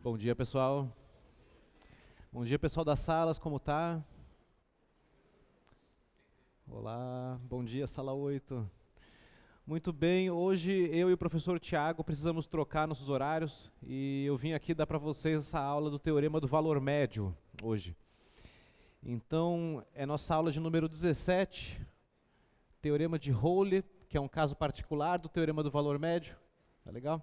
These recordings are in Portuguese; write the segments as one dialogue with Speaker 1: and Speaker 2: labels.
Speaker 1: Bom dia, pessoal. Bom dia, pessoal das salas, como tá? Olá, bom dia, sala 8. Muito bem, hoje eu e o professor Tiago precisamos trocar nossos horários e eu vim aqui dar para vocês essa aula do Teorema do Valor Médio, hoje. Então, é nossa aula de número 17, Teorema de Rowley, que é um caso particular do Teorema do Valor Médio, tá legal?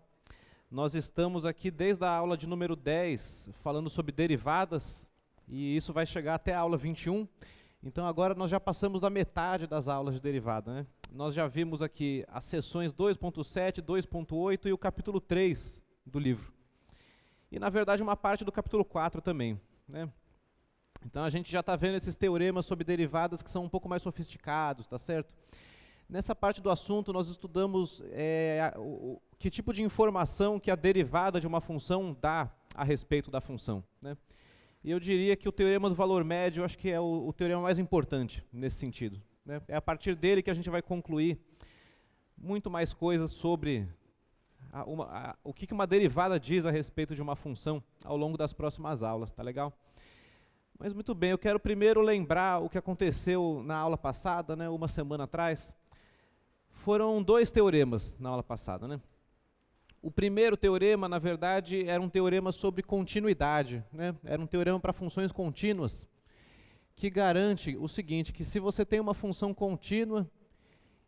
Speaker 1: Nós estamos aqui desde a aula de número 10, falando sobre derivadas, e isso vai chegar até a aula 21. Então agora nós já passamos da metade das aulas de derivada, né? Nós já vimos aqui as seções 2.7, 2.8 e o capítulo 3 do livro. E na verdade uma parte do capítulo 4 também, né? Então a gente já está vendo esses teoremas sobre derivadas que são um pouco mais sofisticados, tá certo? Nessa parte do assunto nós estudamos que tipo de informação que a derivada de uma função dá a respeito da função, né? E eu diria que o teorema do valor médio, acho que é o teorema mais importante nesse sentido, né? É a partir dele que a gente vai concluir muito mais coisas sobre o que uma derivada diz a respeito de uma função ao longo das próximas aulas, tá legal? Mas muito bem, eu quero primeiro lembrar o que aconteceu na aula passada, né, uma semana atrás. Foram dois teoremas na aula passada, né? O primeiro teorema, na verdade, era um teorema sobre continuidade, né? Era um teorema para funções contínuas, que garante o seguinte, que se você tem uma função contínua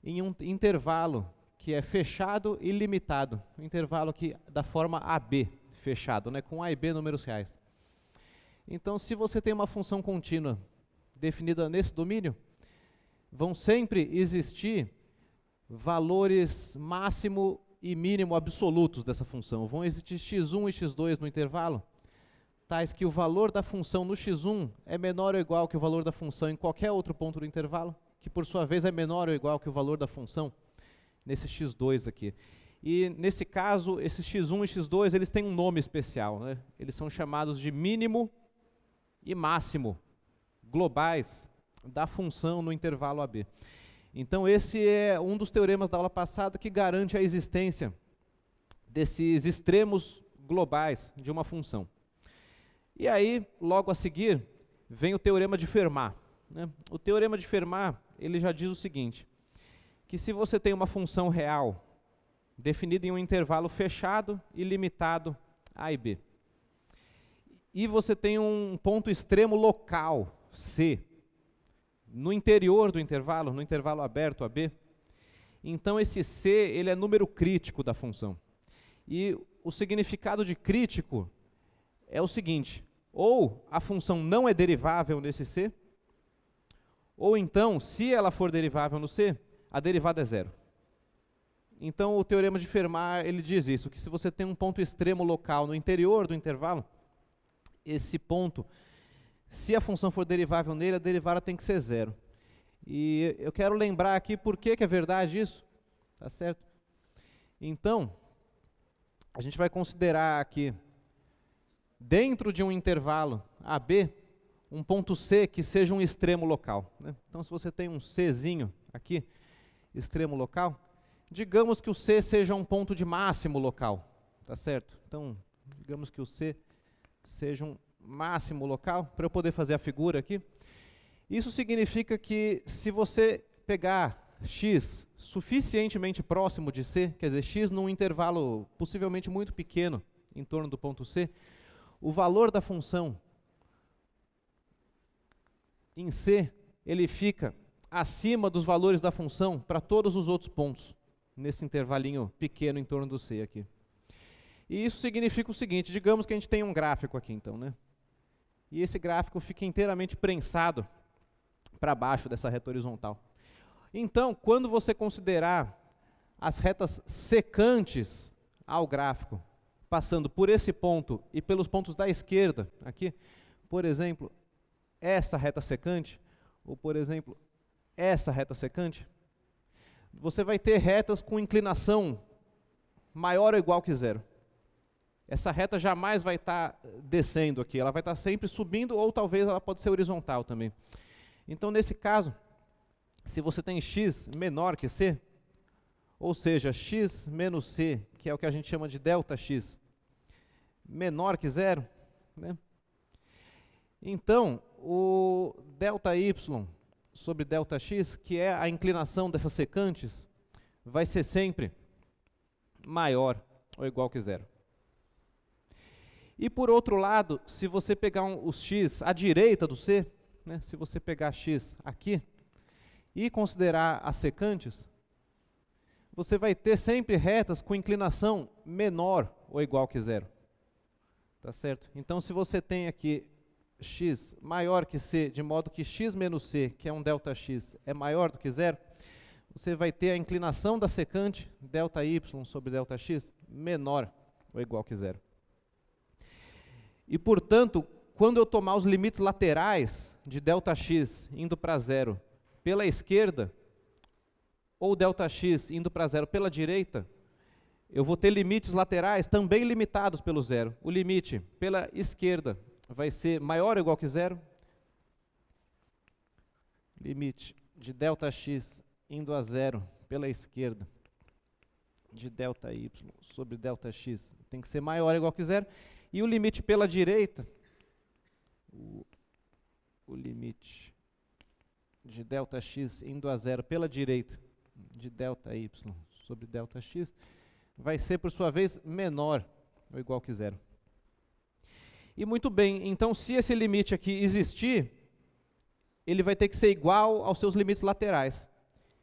Speaker 1: em um intervalo que é fechado e limitado, um intervalo aqui da forma AB, fechado, né? Com A e B números reais. Então, se você tem uma função contínua definida nesse domínio, vão sempre existir valores máximo e mínimo absolutos dessa função. Vão existir x1 e x2 no intervalo, tais que o valor da função no x1 é menor ou igual que o valor da função em qualquer outro ponto do intervalo, que por sua vez é menor ou igual que o valor da função nesse x2 aqui. E nesse caso, esses x1 e x2, eles têm um nome especial, né? Eles são chamados de mínimo e máximo globais da função no intervalo AB. Então esse é um dos teoremas da aula passada que garante a existência desses extremos globais de uma função. E aí, logo a seguir, vem o teorema de Fermat, né? O teorema de Fermat, ele já diz o seguinte, que se você tem uma função real definida em um intervalo fechado e limitado A e B, e você tem um ponto extremo local, C, no interior do intervalo, no intervalo aberto AB, então esse C, ele é número crítico da função. E o significado de crítico é o seguinte, ou a função não é derivável nesse C, ou então, se ela for derivável no C, a derivada é zero. Então o teorema de Fermat, ele diz isso, que se você tem um ponto extremo local no interior do intervalo, esse ponto, se a função for derivável nele, a derivada tem que ser zero. E eu quero lembrar aqui por que é verdade isso, tá certo? Então, a gente vai considerar aqui, dentro de um intervalo AB, um ponto C que seja um extremo local, né? Então, se você tem um Czinho aqui, extremo local, digamos que o C seja um ponto de máximo local, tá certo? Então, digamos que o C seja um máximo local, para eu poder fazer a figura aqui. Isso significa que se você pegar x suficientemente próximo de C, quer dizer, x num intervalo possivelmente muito pequeno em torno do ponto C, o valor da função em C, ele fica acima dos valores da função para todos os outros pontos, nesse intervalinho pequeno em torno do C aqui. E isso significa o seguinte, digamos que a gente tem um gráfico aqui então, né? E esse gráfico fica inteiramente prensado para baixo dessa reta horizontal. Então, quando você considerar as retas secantes ao gráfico, passando por esse ponto e pelos pontos da esquerda, aqui, por exemplo, essa reta secante, ou por exemplo, essa reta secante, você vai ter retas com inclinação maior ou igual que zero. Essa reta jamais vai estar descendo aqui, ela vai estar sempre subindo, ou talvez ela pode ser horizontal também. Então, nesse caso, se você tem x menor que c, ou seja, x menos c, que é o que a gente chama de delta x, menor que zero, né? Então, o ΔY sobre ΔX, que é a inclinação dessas secantes, vai ser sempre maior ou igual que zero. E por outro lado, se você pegar os x à direita do C, né, se você pegar x aqui e considerar as secantes, você vai ter sempre retas com inclinação menor ou igual que zero. Tá certo? Então, se você tem aqui x maior que c, de modo que x menos c, que é um ΔX, é maior do que zero, você vai ter a inclinação da secante, ΔY sobre ΔX, menor ou igual que zero. E, portanto, quando eu tomar os limites laterais de ΔX indo para zero pela esquerda, ou ΔX indo para zero pela direita, eu vou ter limites laterais também limitados pelo zero. O limite pela esquerda vai ser maior ou igual que zero. Limite de ΔX indo a zero pela esquerda de ΔY sobre ΔX tem que ser maior ou igual que zero. E o limite pela direita, o limite de ΔX indo a zero pela direita de ΔY sobre ΔX vai ser, por sua vez, menor ou igual que zero. E muito bem, então se esse limite aqui existir, ele vai ter que ser igual aos seus limites laterais.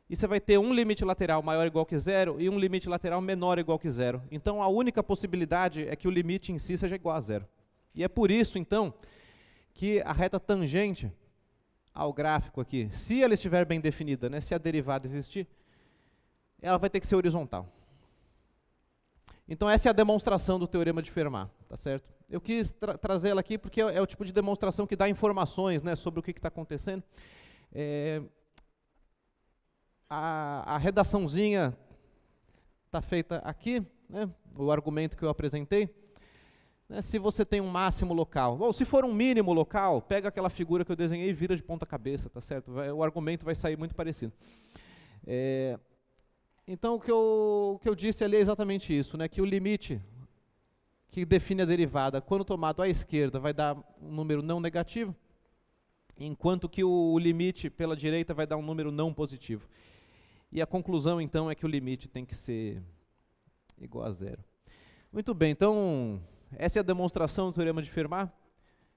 Speaker 1: E você vai ter um limite lateral maior ou igual que zero e um limite lateral menor ou igual que zero. Então a única possibilidade é que o limite em si seja igual a zero. E é por isso, então, que a reta tangente ao gráfico aqui, se ela estiver bem definida, né, se a derivada existir, ela vai ter que ser horizontal. Então essa é a demonstração do teorema de Fermat, tá certo? Eu quis trazê-la aqui porque é o tipo de demonstração que dá informações, né, sobre o que está acontecendo. A redaçãozinha está feita aqui, né, o argumento que eu apresentei. Né, se você tem um máximo local, ou se for um mínimo local, pega aquela figura que eu desenhei e vira de ponta cabeça, tá certo? O argumento vai sair muito parecido. Então, o que eu disse ali é exatamente isso, né, que o limite que define a derivada, quando tomado à esquerda, vai dar um número não negativo, enquanto que o limite pela direita vai dar um número não positivo. E a conclusão, então, é que o limite tem que ser igual a zero. Muito bem, então, essa é a demonstração do teorema de Fermat,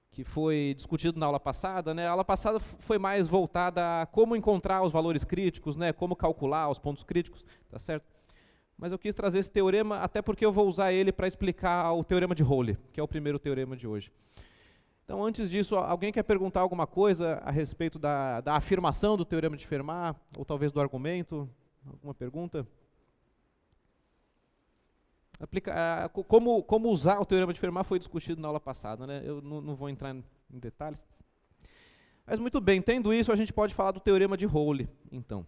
Speaker 1: que foi discutido na aula passada, né? A aula passada foi mais voltada a como encontrar os valores críticos, né? Como calcular os pontos críticos, tá certo? Mas eu quis trazer esse teorema até porque eu vou usar ele para explicar o teorema de Rowley, que é o primeiro teorema de hoje. Então, antes disso, alguém quer perguntar alguma coisa a respeito da afirmação do teorema de Fermat, ou talvez do argumento? Alguma pergunta? Como usar o teorema de Fermat foi discutido na aula passada, né? Eu não vou entrar em detalhes. Mas muito bem, tendo isso, a gente pode falar do teorema de Rowley, então.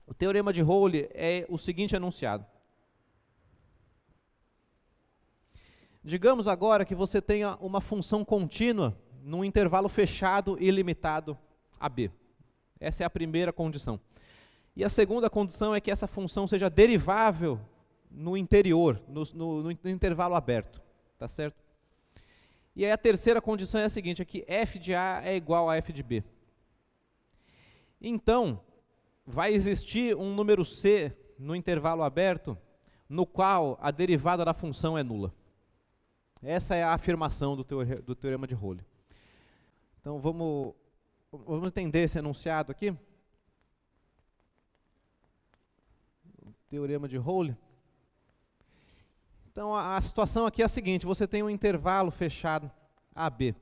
Speaker 1: O teorema de Rowley é o seguinte enunciado. Digamos agora que você tenha uma função contínua num intervalo fechado e limitado a b. Essa é a primeira condição. E a segunda condição é que essa função seja derivável no interior, no intervalo aberto, tá certo? E aí a terceira condição é a seguinte, é que f de A é igual a f de B. Então, vai existir um número C no intervalo aberto, no qual a derivada da função é nula. Essa é a afirmação do teorema de Rowley. Então, vamos entender esse enunciado aqui. O teorema de Rowley. Então, a situação aqui é a seguinte, você tem um intervalo fechado, AB,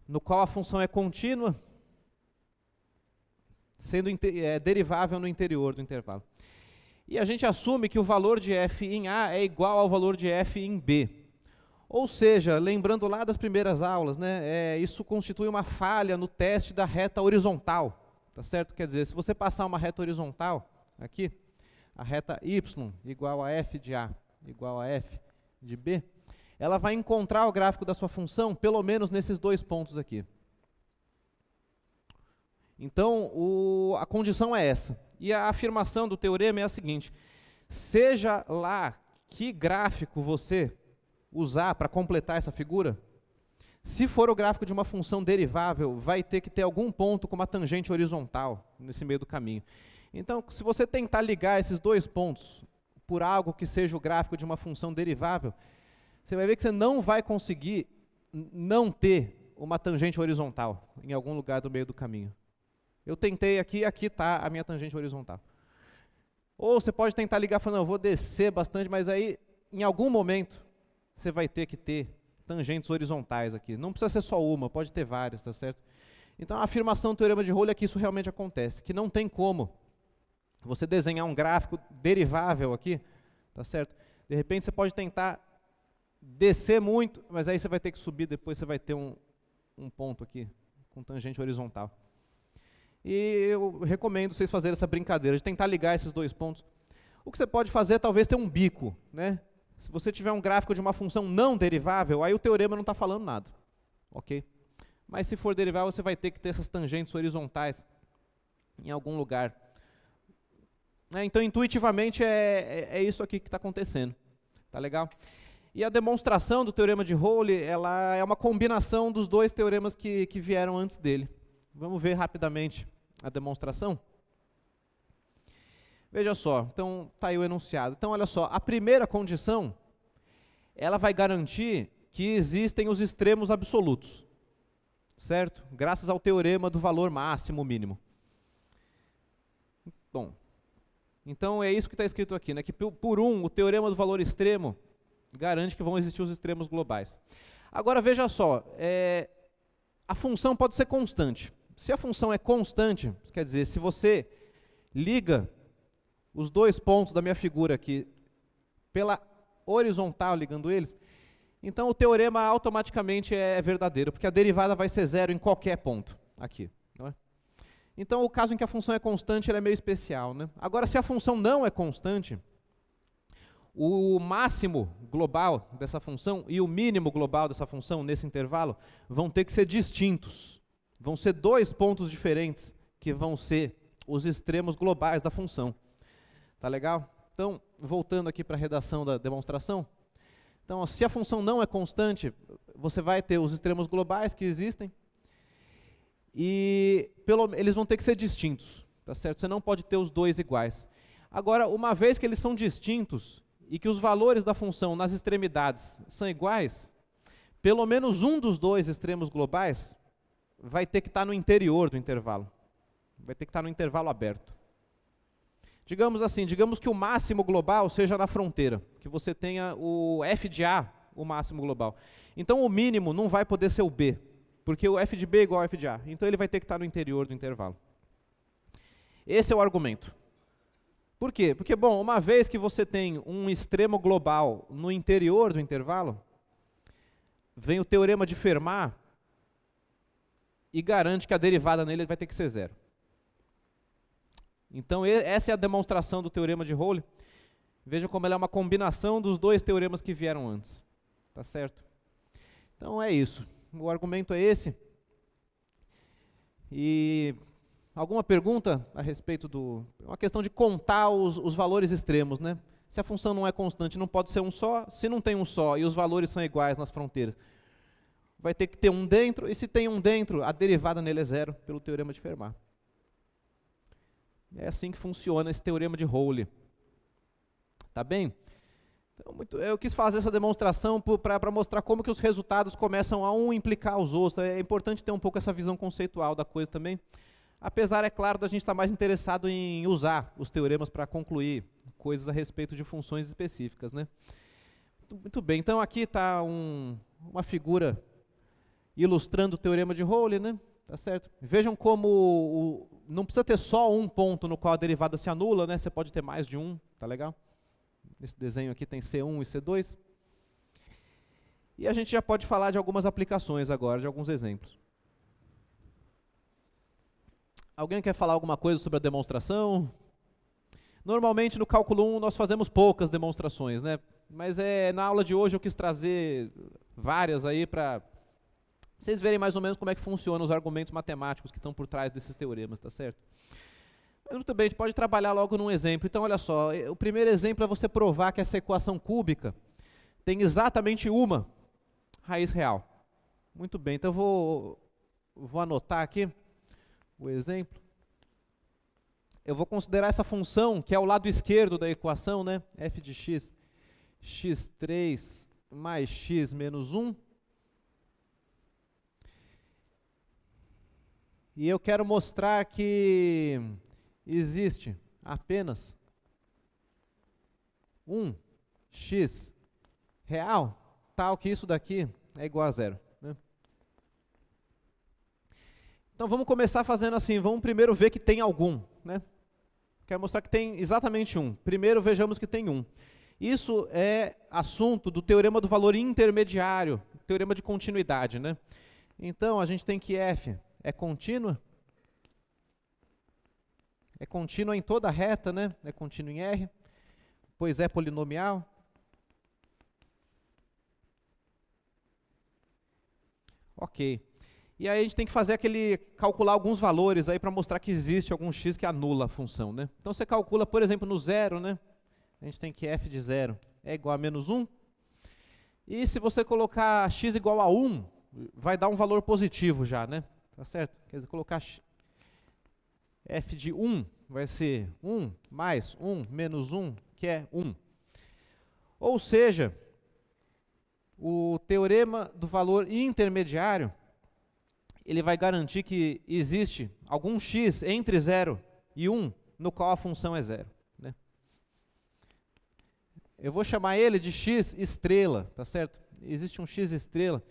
Speaker 1: no qual a função é contínua, sendo derivável no interior do intervalo. E a gente assume que o valor de f em A é igual ao valor de f em B. Ou seja, lembrando lá das primeiras aulas, né, isso constitui uma falha no teste da reta horizontal, tá certo? Quer dizer, se você passar uma reta horizontal, aqui, a reta y igual a f de A igual a f de B, ela vai encontrar o gráfico da sua função, pelo menos nesses dois pontos aqui. Então, a condição é essa. E a afirmação do teorema é a seguinte, seja lá que gráfico você usar para completar essa figura? Se for o gráfico de uma função derivável, vai ter que ter algum ponto com uma tangente horizontal nesse meio do caminho. Então, se você tentar ligar esses dois pontos por algo que seja o gráfico de uma função derivável, você vai ver que você não vai conseguir não ter uma tangente horizontal em algum lugar do meio do caminho. Eu tentei aqui, aqui está a minha tangente horizontal. Ou você pode tentar ligar falando, eu vou descer bastante, mas aí, em algum momento, você vai ter que ter tangentes horizontais aqui. Não precisa ser só uma, pode ter várias, tá certo? Então, a afirmação do teorema de Rowley é que isso realmente acontece, que não tem como você desenhar um gráfico derivável aqui, tá certo? De repente, você pode tentar descer muito, mas aí você vai ter que subir, depois você vai ter um ponto aqui, com tangente horizontal. E eu recomendo vocês fazerem essa brincadeira, de tentar ligar esses dois pontos. O que você pode fazer é talvez ter um bico, né? Se você tiver um gráfico de uma função não derivável, aí o teorema não está falando nada, ok? Mas se for derivável, você vai ter que ter essas tangentes horizontais em algum lugar. Então, intuitivamente, é isso aqui que está acontecendo. Tá legal? E a demonstração do teorema de Rowley, ela é uma combinação dos dois teoremas que vieram antes dele. Vamos ver rapidamente a demonstração? Veja só, então está aí o enunciado. Então, olha só, a primeira condição, ela vai garantir que existem os extremos absolutos, certo? Graças ao teorema do valor máximo mínimo. Bom, então é isso que está escrito aqui, né? Que por o teorema do valor extremo garante que vão existir os extremos globais. Agora, veja só, a função pode ser constante. Se a função é constante, quer dizer, se você liga os dois pontos da minha figura aqui pela horizontal, ligando eles, então o teorema automaticamente é verdadeiro, porque a derivada vai ser zero em qualquer ponto aqui. Não é? Então, o caso em que a função é constante, ela é meio especial, né? Agora, se a função não é constante, o máximo global dessa função e o mínimo global dessa função nesse intervalo vão ter que ser distintos. Vão ser dois pontos diferentes que vão ser os extremos globais da função. Tá legal? Então, voltando aqui para a redação da demonstração. Então, se a função não é constante, você vai ter os extremos globais que existem e eles vão ter que ser distintos, tá certo? Você não pode ter os dois iguais. Agora, uma vez que eles são distintos e que os valores da função nas extremidades são iguais, pelo menos um dos dois extremos globais vai ter que estar no interior do intervalo. Vai ter que estar no intervalo aberto. Digamos assim, digamos que o máximo global seja na fronteira, que você tenha o f de A, o máximo global. Então o mínimo não vai poder ser o B, porque o f de B é igual ao f de A. Então ele vai ter que estar no interior do intervalo. Esse é o argumento. Por quê? Porque, bom, uma vez que você tem um extremo global no interior do intervalo, vem o teorema de Fermat e garante que a derivada nele vai ter que ser zero. Então, essa é a demonstração do teorema de Rowley. Veja como ela é uma combinação dos dois teoremas que vieram antes. Tá certo? Então, é isso. O argumento é esse. E alguma pergunta a respeito do... É uma questão de contar os valores extremos, né? Se a função não é constante, não pode ser um só. Se não tem um só e os valores são iguais nas fronteiras, vai ter que ter um dentro. E se tem um dentro, a derivada nele é zero, pelo teorema de Fermat. É assim que funciona esse teorema de Rowley. Tá bem? Então, eu quis fazer essa demonstração para mostrar como que os resultados começam a implicar os outros. É importante ter um pouco essa visão conceitual da coisa também. Apesar, é claro, da gente estar mais interessado em usar os teoremas para concluir coisas a respeito de funções específicas, né? Muito bem, então aqui está uma figura ilustrando o teorema de Rowley, né? Tá certo? Vejam como não precisa ter só um ponto no qual a derivada se anula, né? Você pode ter mais de um, tá legal? Esse desenho aqui tem C1 e C2. E a gente já pode falar de algumas aplicações agora, de alguns exemplos. Alguém quer falar alguma coisa sobre a demonstração? Normalmente no cálculo 1 nós fazemos poucas demonstrações, né? Mas na aula de hoje eu quis trazer várias aí para vocês verem mais ou menos como é que funcionam os argumentos matemáticos que estão por trás desses teoremas, tá certo? Mas muito bem, a gente pode trabalhar logo num exemplo. Então, olha só, o primeiro exemplo é você provar que essa equação cúbica tem exatamente uma raiz real. Muito bem, então eu vou anotar aqui o exemplo. Eu vou considerar essa função, que é o lado esquerdo da equação, né? F de x, x3 mais x menos 1. E eu quero mostrar que existe apenas um x real, tal que isso daqui é igual a zero, né? Então vamos começar fazendo assim, vamos primeiro ver que tem algum, né? Quero mostrar que tem exatamente um. Primeiro vejamos que tem um. Isso é assunto do teorema do valor intermediário, teorema de continuidade, né? Então a gente tem que f é contínua em toda a reta, né? É contínua em R, pois é polinomial. Ok. E aí a gente tem que fazer calcular alguns valores aí para mostrar que existe algum x que anula a função, né? Então você calcula, por exemplo, no zero, né? A gente tem que f de zero é igual a menos 1. E se você colocar x igual a 1, vai dar um valor positivo já, né? Tá certo? Quer dizer, colocar f de 1 vai ser 1 mais 1 menos 1, que é 1. Ou seja, o teorema do valor intermediário, ele vai garantir que existe algum x entre 0 e 1, no qual a função é zero, né? Eu vou chamar ele de x estrela, tá certo? Existe um x estrela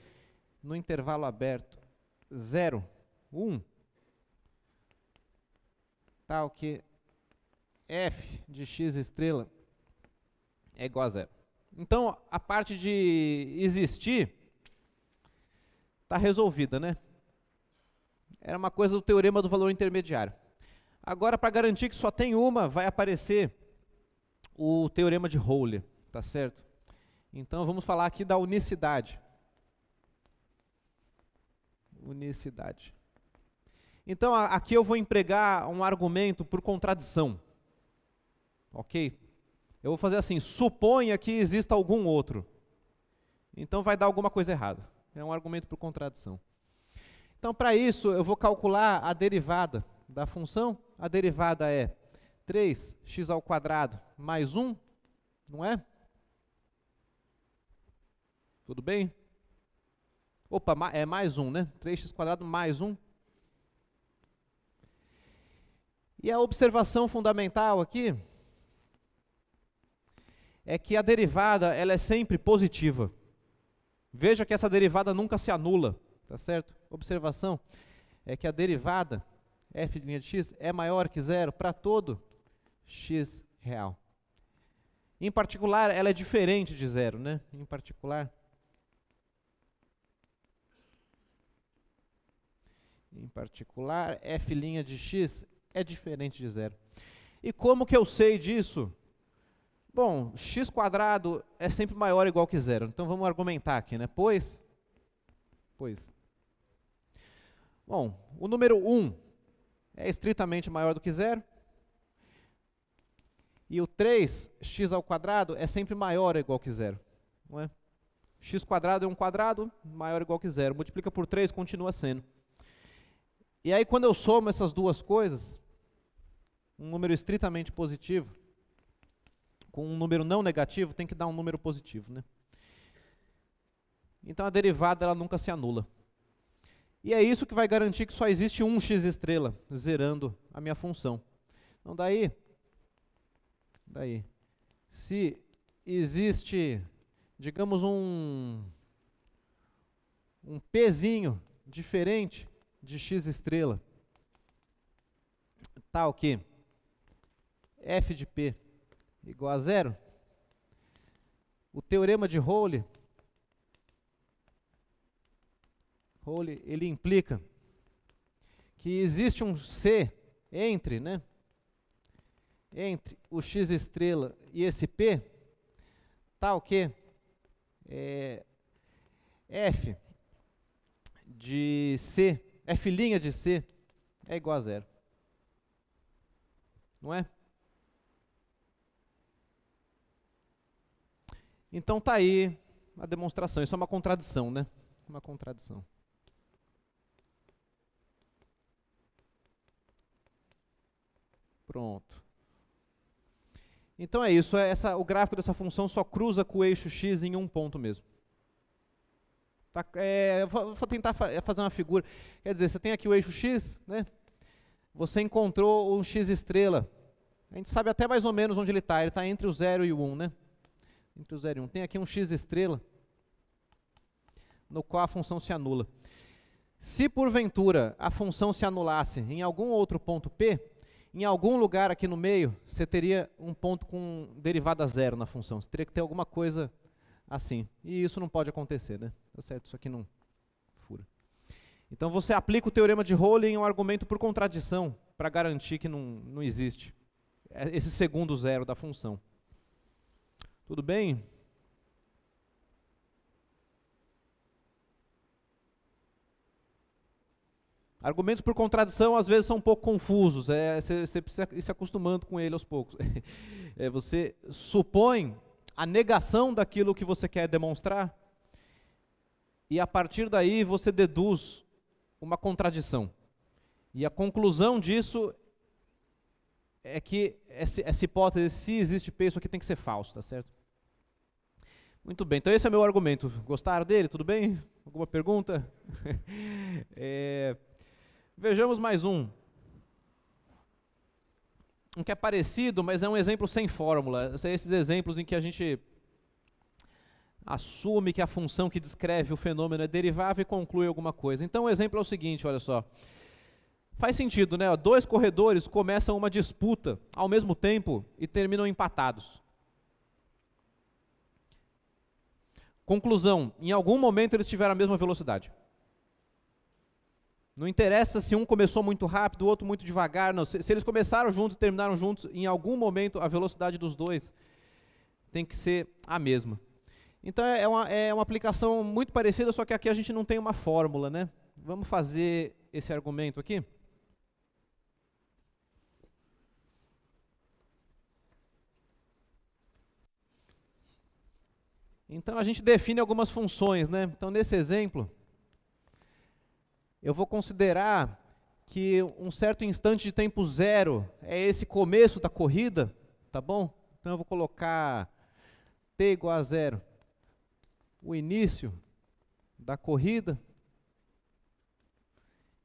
Speaker 1: no intervalo aberto 0, 1, tal que f de x estrela é igual a zero. Então, a parte de existir está resolvida, né? Era uma coisa do teorema do valor intermediário. Agora, para garantir que só tem uma, vai aparecer o teorema de Rolle, tá certo? Então, vamos falar aqui da unicidade. Unicidade. Então, aqui eu vou empregar um argumento por contradição. Ok? Eu vou fazer assim, suponha que exista algum outro. Então, vai dar alguma coisa errada. É um argumento por contradição. Então, para isso, eu vou calcular a derivada da função. A derivada é 3x² mais 1, não é? Tudo bem? Opa, é mais 1, né? 3x² mais 1. E a observação fundamental aqui é que a derivada ela é sempre positiva. Veja que essa derivada nunca se anula, tá certo? Observação é que a derivada f' de x é maior que zero para todo x real. Em particular, ela é diferente de zero, né? Em particular, f' de x é diferente de zero. E como que eu sei disso? Bom, x² é sempre maior ou igual que zero. Então vamos argumentar aqui, né? Pois. Bom, o número 1 é estritamente maior do que zero. E o 3x² é sempre maior ou igual que zero, não é? x² é um quadrado, maior ou igual que zero. Multiplica por 3, continua sendo. E aí quando eu somo essas duas coisas, um número estritamente positivo, com um número não negativo, tem que dar um número positivo, né? Então a derivada ela nunca se anula. E é isso que vai garantir que só existe um x estrela, zerando a minha função. Então daí, se existe, digamos, um pzinho diferente de x estrela, tal que f de p igual a zero, o teorema de Rolle, ele implica que existe um C entre, né, entre o x estrela e esse P, tal que f de C, f' de C é igual a zero. Não é? Então tá aí a demonstração. Isso é uma contradição, né? Uma contradição. Pronto. Então é isso, o gráfico dessa função só cruza com o eixo x em um ponto mesmo. Tá, vou tentar fazer uma figura. Quer dizer, você tem aqui o eixo x, né? Você encontrou um x estrela. A gente sabe até mais ou menos onde ele está. Ele está entre o 0 e o 1, né? Entre o 0 e 1. Tem aqui um x estrela, no qual a função se anula. Se porventura a função se anulasse em algum outro ponto P, em algum lugar aqui no meio, você teria um ponto com derivada zero na função. Você teria que ter alguma coisa assim. E isso não pode acontecer, né? Tá certo? Isso aqui não fura. Então você aplica o teorema de Rolling em um argumento por contradição, para garantir que não existe esse segundo zero da função. Tudo bem? Argumentos por contradição às vezes são um pouco confusos, você precisa ir se acostumando com ele aos poucos. Você supõe a negação daquilo que você quer demonstrar e a partir daí você deduz uma contradição. E a conclusão disso é que essa hipótese, se existe P, isso aqui tem que ser falso, tá certo? Muito bem, então esse é o meu argumento. Gostaram dele? Tudo bem? Alguma pergunta? Vejamos mais um. Um que é parecido, mas é um exemplo sem fórmula. São esses exemplos em que a gente assume que a função que descreve o fenômeno é derivável e conclui alguma coisa. Então o exemplo é o seguinte, olha só. Faz sentido, né? Dois corredores começam uma disputa ao mesmo tempo e terminam empatados. Conclusão, em algum momento eles tiveram a mesma velocidade. Não interessa se um começou muito rápido, o outro muito devagar, não. Se eles começaram juntos e terminaram juntos, em algum momento a velocidade dos dois tem que ser a mesma. Então é uma aplicação muito parecida, só que aqui a gente não tem uma fórmula, né? Vamos fazer esse argumento aqui. Então a gente define algumas funções, né? Então nesse exemplo, eu vou considerar que um certo instante de tempo zero é esse começo da corrida, tá bom? Então eu vou colocar t igual a zero, o início da corrida.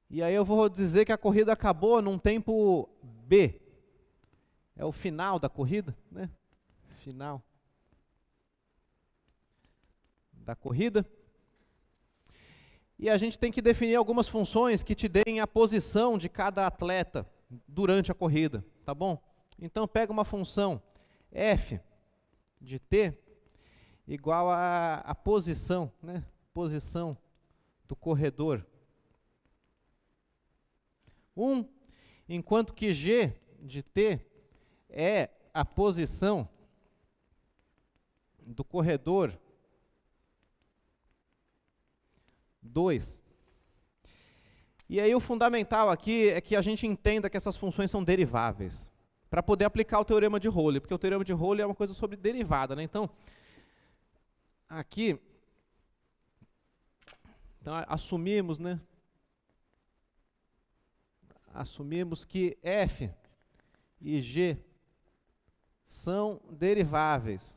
Speaker 1: E aí eu vou dizer que a corrida acabou num tempo b. É o final da corrida, né? Final da corrida. E a gente tem que definir algumas funções que te deem a posição de cada atleta durante a corrida, tá bom? Então pega uma função f de t igual a posição, né? Posição do corredor 1, enquanto que g de t é a posição do corredor 2. E aí o fundamental aqui é que a gente entenda que essas funções são deriváveis, para poder aplicar o teorema de Rolling, porque o teorema de Rolling é uma coisa sobre derivada, né? Então, aqui, então, assumimos, né? Assumimos que f e g são deriváveis.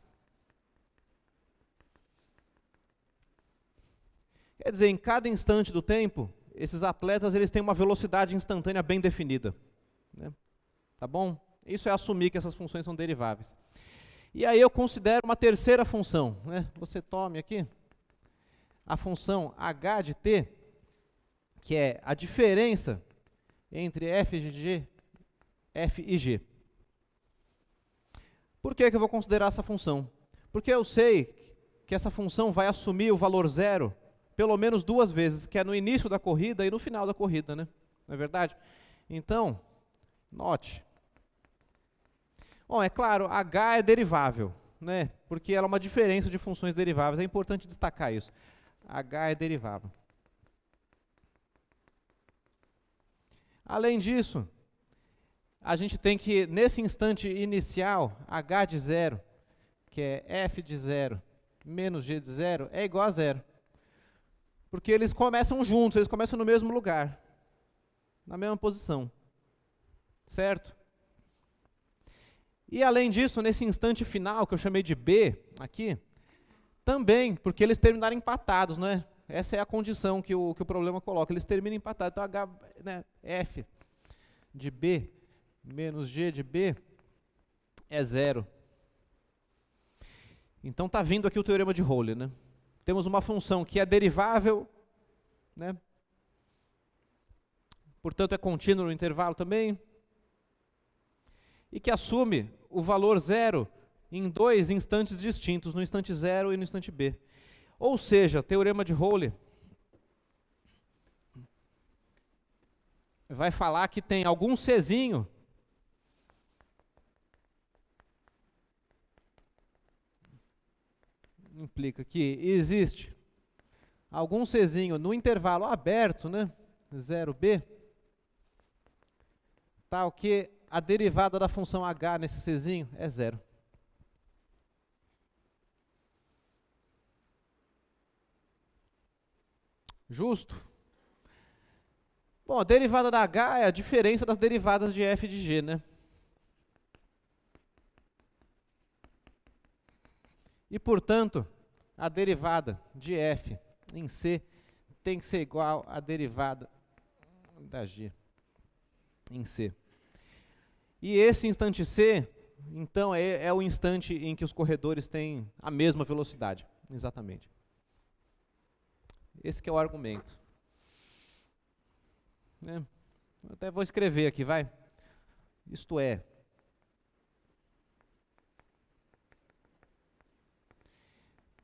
Speaker 1: Quer dizer, em cada instante do tempo, esses atletas eles têm uma velocidade instantânea bem definida, né? Tá bom? Isso é assumir que essas funções são deriváveis. E aí eu considero uma terceira função, né? Você tome aqui a função h de t, que é a diferença entre f e g. Por que eu vou considerar essa função? Porque eu sei que essa função vai assumir o valor zero pelo menos duas vezes, que é no início da corrida e no final da corrida, né? Não é verdade? Então, note. Bom, é claro, h é derivável, né? Porque ela é uma diferença de funções deriváveis. É importante destacar isso. H é derivável. Além disso, a gente tem que, nesse instante inicial, h de zero, que é f de zero menos g de 0 é igual a 0. Porque eles começam juntos, eles começam no mesmo lugar, na mesma posição. Certo? E além disso, nesse instante final, que eu chamei de B, aqui, também, porque eles terminaram empatados, não é? Essa é a condição que o problema coloca, eles terminam empatados. Então, H, né, F de B menos G de B é 0. Então, está vindo aqui o teorema de Rowley, né? Temos uma função que é derivável, né? Portanto, é contínua no intervalo também, e que assume o valor 0 em dois instantes distintos, no instante 0 e no instante B. Ou seja, teorema de Rowley vai falar que tem algum Czinho implica que existe algum Czinho no intervalo aberto, né, 0b, tal que a derivada da função h nesse Czinho é 0. Justo? Bom, a derivada da h é a diferença das derivadas de f de g, né? E, portanto, a derivada de f em c tem que ser igual à derivada da g em c. E esse instante c, então, é o instante em que os corredores têm a mesma velocidade, exatamente. Esse que é o argumento. Eu até vou escrever aqui, vai. Isto é,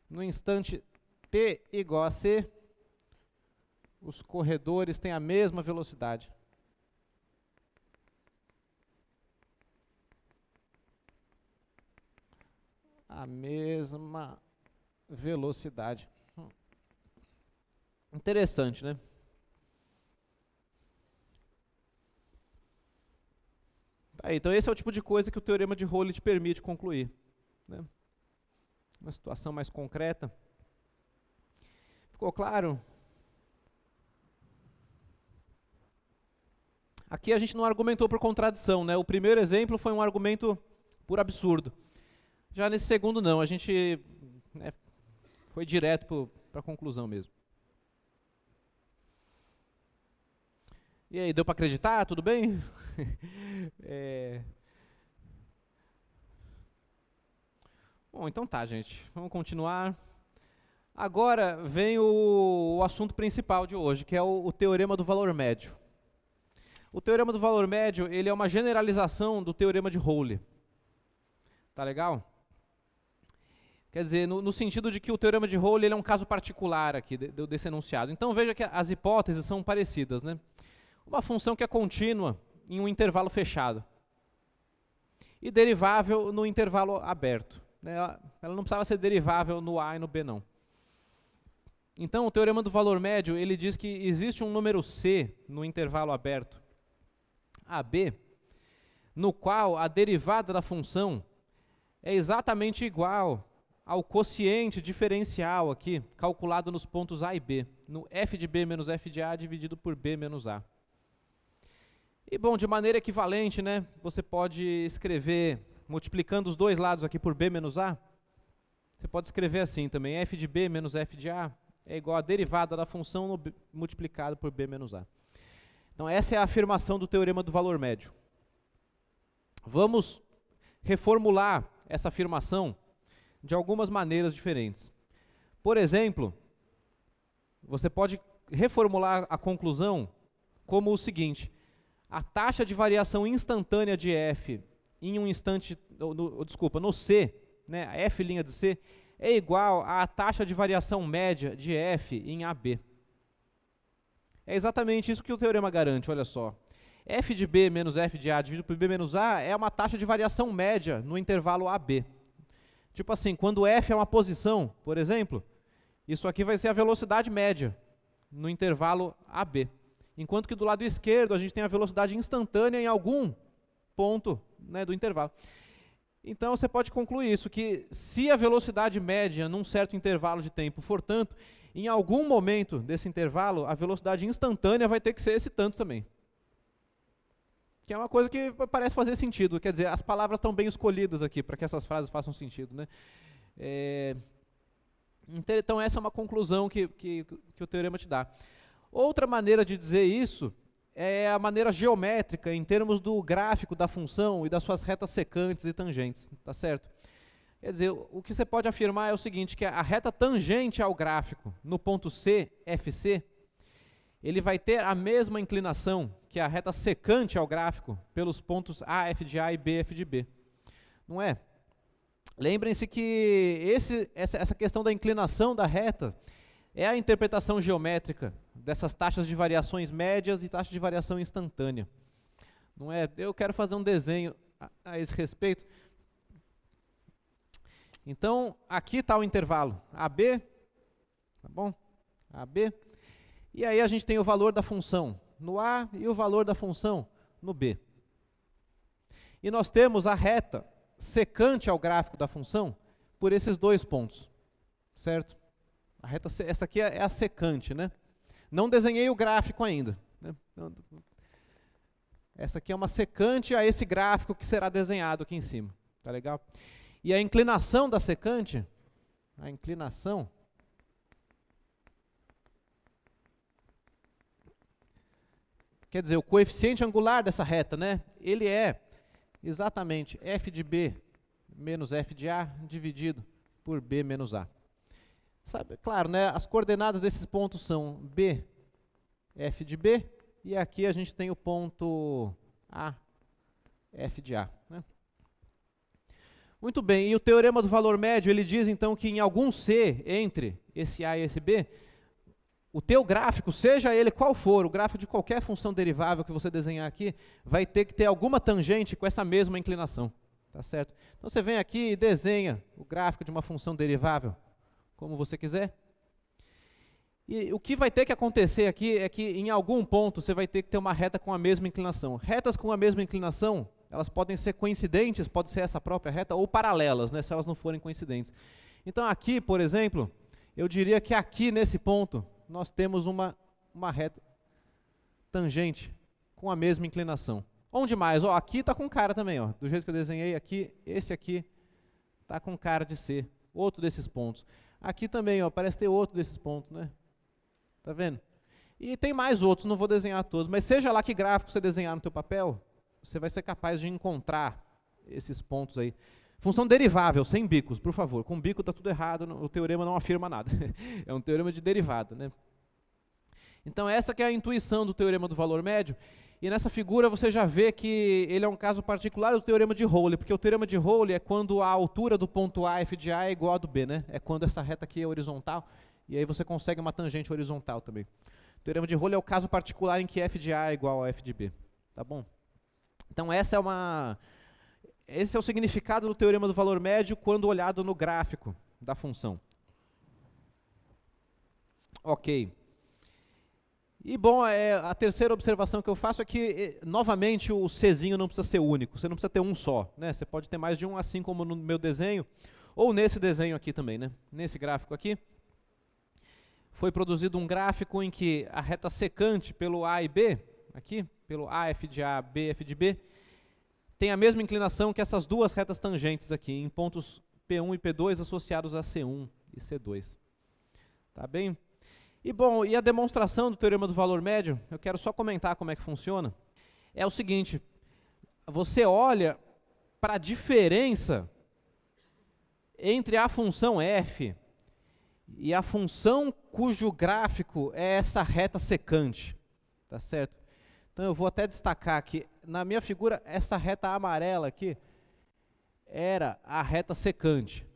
Speaker 1: no instante t igual a c, os corredores têm a mesma velocidade. A mesma velocidade. Interessante, né? Tá, então esse é o tipo de coisa que o teorema de Rowley te permite concluir, né? Uma situação mais concreta. Ficou claro? Aqui a gente não argumentou por contradição, né? O primeiro exemplo foi um argumento por absurdo. Já nesse segundo não, a gente, né, foi direto para a conclusão mesmo. E aí, deu para acreditar? Tudo bem? Bom, então tá, gente. Vamos continuar. Agora vem o assunto principal de hoje, que é o teorema do valor médio. O teorema do valor médio, ele é uma generalização do teorema de Rowley. Tá legal? Quer dizer, no sentido de que o teorema de Rowley ele é um caso particular aqui desse enunciado. Então veja que as hipóteses são parecidas, né? Uma função que é contínua em um intervalo fechado e derivável no intervalo aberto, né? Ela não precisava ser derivável no A e no B, não. Então, o teorema do valor médio, ele diz que existe um número C no intervalo aberto AB, no qual a derivada da função é exatamente igual ao quociente diferencial aqui, calculado nos pontos A e B, no f de B menos f de A dividido por B menos A. E, bom, de maneira equivalente, né, você pode escrever, multiplicando os dois lados aqui por B menos A, você pode escrever assim também, f de B menos f de A é igual à derivada da função multiplicado por B menos A. Então, essa é a afirmação do teorema do valor médio. Vamos reformular essa afirmação de algumas maneiras diferentes. Por exemplo, você pode reformular a conclusão como o seguinte: a taxa de variação instantânea de f em um instante, no C, né, a f' de C, é igual à taxa de variação média de f em AB. É exatamente isso que o teorema garante, olha só. F de B menos f de A dividido por B menos A é uma taxa de variação média no intervalo AB. Tipo assim, quando f é uma posição, por exemplo, isso aqui vai ser a velocidade média no intervalo AB. Enquanto que do lado esquerdo a gente tem a velocidade instantânea em algum ponto, né, do intervalo. Então você pode concluir isso, que se a velocidade média num certo intervalo de tempo for tanto, em algum momento desse intervalo, a velocidade instantânea vai ter que ser esse tanto também. Que é uma coisa que parece fazer sentido, quer dizer, as palavras estão bem escolhidas aqui para que essas frases façam sentido, né? Então essa é uma conclusão que o teorema te dá. Outra maneira de dizer isso é a maneira geométrica, em termos do gráfico da função e das suas retas secantes e tangentes, tá certo? Quer dizer, o que você pode afirmar é o seguinte, que a reta tangente ao gráfico, no ponto C, FC, ele vai ter a mesma inclinação que a reta secante ao gráfico pelos pontos A, F de A e B, F de B. Não é? Lembrem-se que essa questão da inclinação da reta é a interpretação geométrica dessas taxas de variações médias e taxas de variação instantânea. Não é? Eu quero fazer um desenho a esse respeito. Então, aqui está o intervalo AB, tá bom? AB. E aí a gente tem o valor da função no A e o valor da função no B. E nós temos a reta secante ao gráfico da função por esses dois pontos, certo? A reta, essa aqui é a secante, né? Não desenhei o gráfico ainda, né? Essa aqui é uma secante a esse gráfico que será desenhado aqui em cima, tá legal? E a inclinação da secante, a inclinação, quer dizer, o coeficiente angular dessa reta, né? Ele é exatamente f de b menos f de a dividido por b menos a. Sabe, claro, né? As coordenadas desses pontos são b, f de b, e aqui a gente tem o ponto a, f de a, né? Muito bem, e o teorema do valor médio, ele diz então que em algum C entre esse A e esse B, o teu gráfico, seja ele qual for, o gráfico de qualquer função derivável que você desenhar aqui, vai ter que ter alguma tangente com essa mesma inclinação, tá certo? Então você vem aqui e desenha o gráfico de uma função derivável, como você quiser. E o que vai ter que acontecer aqui é que em algum ponto você vai ter que ter uma reta com a mesma inclinação. Retas com a mesma inclinação, elas podem ser coincidentes, pode ser essa própria reta, ou paralelas, né, se elas não forem coincidentes. Então aqui, por exemplo, eu diria que aqui nesse ponto, nós temos uma reta tangente com a mesma inclinação. Onde mais? Ó, aqui está com cara também, ó, do jeito que eu desenhei aqui, esse aqui está com cara de ser outro desses pontos. Aqui também, ó, parece ter outro desses pontos, né? Tá vendo? E tem mais outros, não vou desenhar todos, mas seja lá que gráfico você desenhar no teu papel, você vai ser capaz de encontrar esses pontos aí. Função derivável, sem bicos, por favor. Com bico está tudo errado, o teorema não afirma nada. É um teorema de derivada, né? Então essa que é a intuição do teorema do valor médio. E nessa figura você já vê que ele é um caso particular do teorema de Rowley, porque o teorema de Rowley é quando a altura do ponto A, f de A, é igual a do B, né? É quando essa reta aqui é horizontal, e aí você consegue uma tangente horizontal também. O teorema de Rowley é o caso particular em que f de A é igual a f de B, tá bom? Então esse é o significado do teorema do valor médio quando olhado no gráfico da função. Ok. E bom, a terceira observação que eu faço é que, novamente, o Czinho não precisa ser único, você não precisa ter um só, né? Você pode ter mais de um, assim como no meu desenho, ou nesse desenho aqui também, né? Nesse gráfico aqui, foi produzido um gráfico em que a reta secante pelo A e B, aqui, pelo A, f de A, B, f de B, tem a mesma inclinação que essas duas retas tangentes aqui, em pontos P1 e P2 associados a C1 e C2. Tá bem? E bom, e a demonstração do teorema do valor médio, eu quero só comentar como é que funciona. É o seguinte, você olha para a diferença entre a função f e a função cujo gráfico é essa reta secante, tá certo? Então eu vou até destacar que na minha figura essa reta amarela aqui era a reta secante.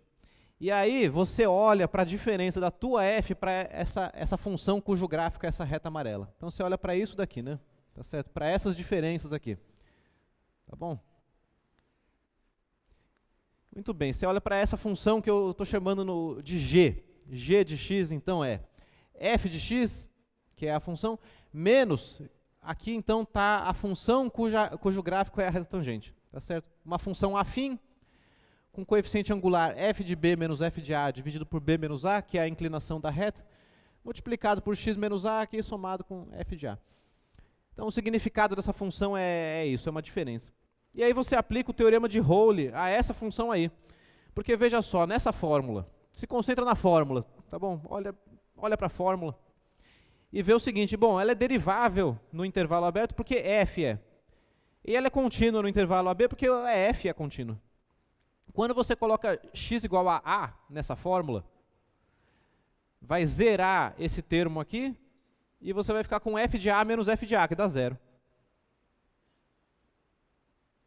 Speaker 1: E aí você olha para a diferença da tua f para essa função cujo gráfico é essa reta amarela. Então você olha para isso daqui, né? Tá certo? Para essas diferenças aqui. Tá bom? Muito bem, você olha para essa função que eu estou chamando de g. G de x, então, é f de x, que é a função, menos, aqui então está a função cujo gráfico é a reta tangente. Tá certo? Uma função afim com coeficiente angular f de b menos f de a dividido por b menos a, que é a inclinação da reta, multiplicado por x menos a aqui somado com f de a. Então o significado dessa função é isso, é uma diferença. E aí você aplica o teorema de Rowley a essa função aí. Porque veja só, nessa fórmula, se concentra na fórmula, tá bom? Olha para a fórmula e vê o seguinte, bom, ela é derivável no intervalo aberto porque f é. E ela é contínua no intervalo AB porque f é contínua. Quando você coloca x igual a a nessa fórmula, vai zerar esse termo aqui e você vai ficar com f de a menos f de a, que dá zero.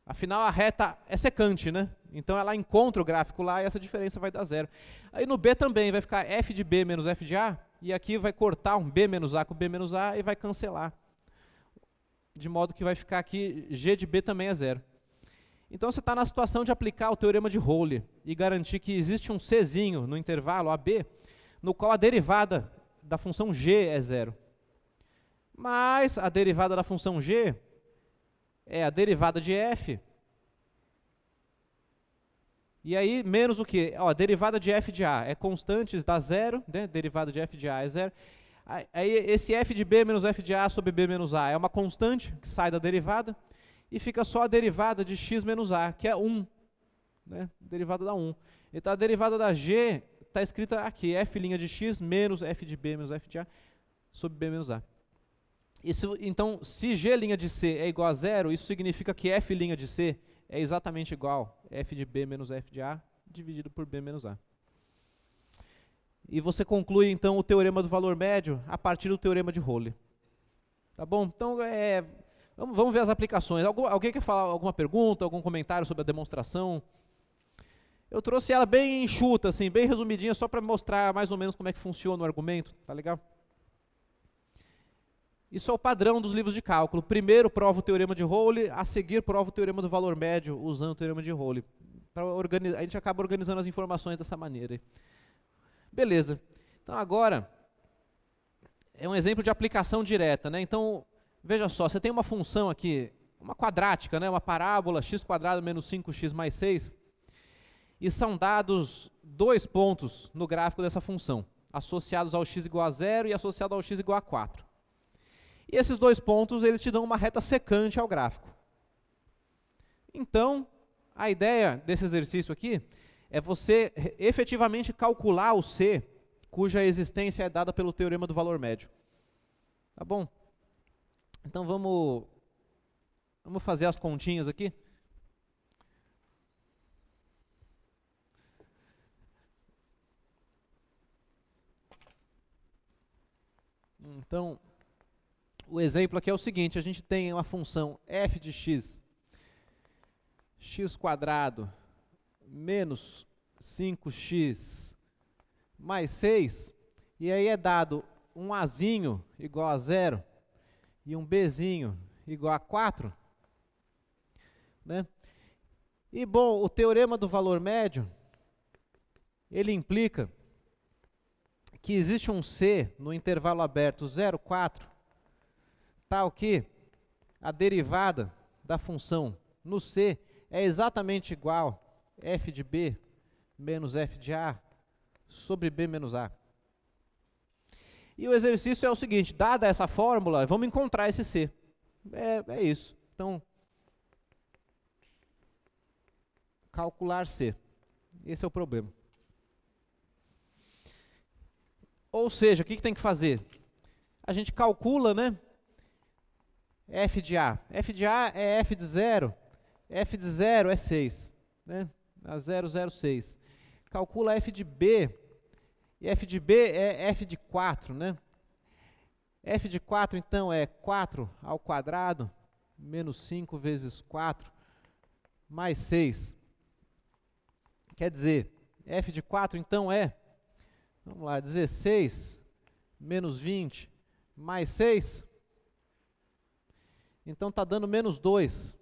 Speaker 1: Afinal, a reta é secante, né? Então ela encontra o gráfico lá e essa diferença vai dar zero. Aí no B também vai ficar f de b menos f de a, e aqui vai cortar um b menos a com b menos a e vai cancelar. De modo que vai ficar aqui g de b também é zero. Então você está na situação de aplicar o teorema de Rowley e garantir que existe um czinho no intervalo AB, no qual a derivada da função g é zero. Mas a derivada da função g é a derivada de f. E aí, menos o quê? Ó, a derivada de f de a é constante, dá zero, né? Derivada de f de a é zero. Aí esse f de b menos f de a sobre b menos a é uma constante que sai da derivada e fica só a derivada de x menos a, que é 1. Né? Derivada da 1. Então a derivada da g está escrita aqui, f' de x menos f de b menos f de a sobre b menos a. Isso, então, se g' de c é igual a zero, isso significa que f' de c é exatamente igual a f de b menos f de a dividido por b menos a. E você conclui, então, o teorema do valor médio a partir do teorema de Rowley. Tá bom? Então, vamos ver as aplicações. Alguém quer falar alguma pergunta, algum comentário sobre a demonstração? Eu trouxe ela bem enxuta, assim, bem resumidinha, só para mostrar mais ou menos como é que funciona o argumento. Tá legal? Isso é o padrão dos livros de cálculo. Primeiro prova o teorema de Rowley, a seguir prova o teorema do valor médio usando o teorema de Rowley. A gente acaba organizando as informações dessa maneira. Beleza. Então agora é um exemplo de aplicação direta, né? Então, veja só, você tem uma função aqui, uma quadrática, né? Uma parábola x² menos 5x mais 6, e são dados 2 pontos no gráfico dessa função, associados ao x igual a 0 e associado ao x igual a 4. E esses 2 pontos, eles te dão uma reta secante ao gráfico. Então, a ideia desse exercício aqui é você efetivamente calcular o C, cuja existência é dada pelo teorema do valor médio. Tá bom? Então vamos fazer as continhas aqui. Então, o exemplo aqui é o seguinte, a gente tem uma função f de x, x² menos 5x mais 6, e aí é dado um azinho igual a 0 e um bzinho igual a 4, né? E bom, o teorema do valor médio, ele implica que existe um C no intervalo aberto 0, 4, tal que a derivada da função no C é exatamente igual a f de b menos f de a sobre b menos a. E o exercício é o seguinte, dada essa fórmula, vamos encontrar esse C. É isso. Então, calcular C. Esse é o problema. Ou seja, o que tem que fazer? A gente calcula, né? F de A. F de A é F de 0. F de 0 é 6. Né? A 0, 0, 6. Calcula F de B. E F de B é F de 4. Né? F de 4, então, é 4 ao quadrado, menos 5 vezes 4, mais 6. Quer dizer, F de 4, então, é, vamos lá, 16 menos 20 mais 6. Então está dando menos 2.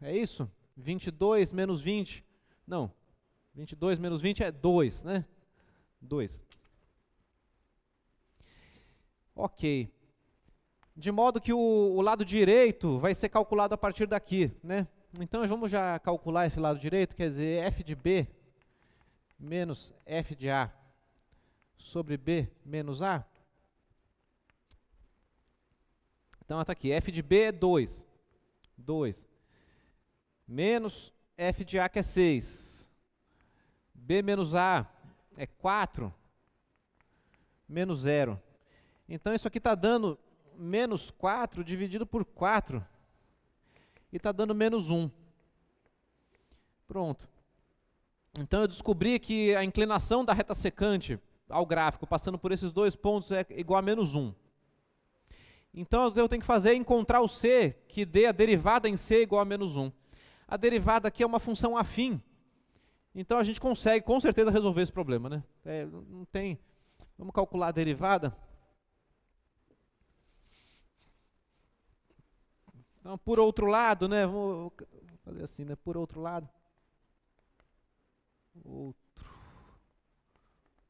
Speaker 1: É isso? 22 menos 20. Não. 22 menos 20 é 2, né? 2. Ok. De modo que o lado direito vai ser calculado a partir daqui, né? Então vamos já calcular esse lado direito, quer dizer, f de b menos f de a sobre b menos a. Então está aqui, f de b é 2. 2. Menos f de a, que é 6. B menos a é 4. Menos 0. Então isso aqui está dando menos 4 dividido por 4. E está dando menos 1. Pronto. Então eu descobri que a inclinação da reta secante ao gráfico, passando por esses dois pontos, é igual a menos 1. Então eu tenho que fazer é encontrar o c que dê a derivada em c igual a menos 1. A derivada aqui é uma função afim. Então a gente consegue com certeza resolver esse problema, né? Não tem. Vamos calcular a derivada. Então, por outro lado, né? Vou fazer assim, né? Por outro lado.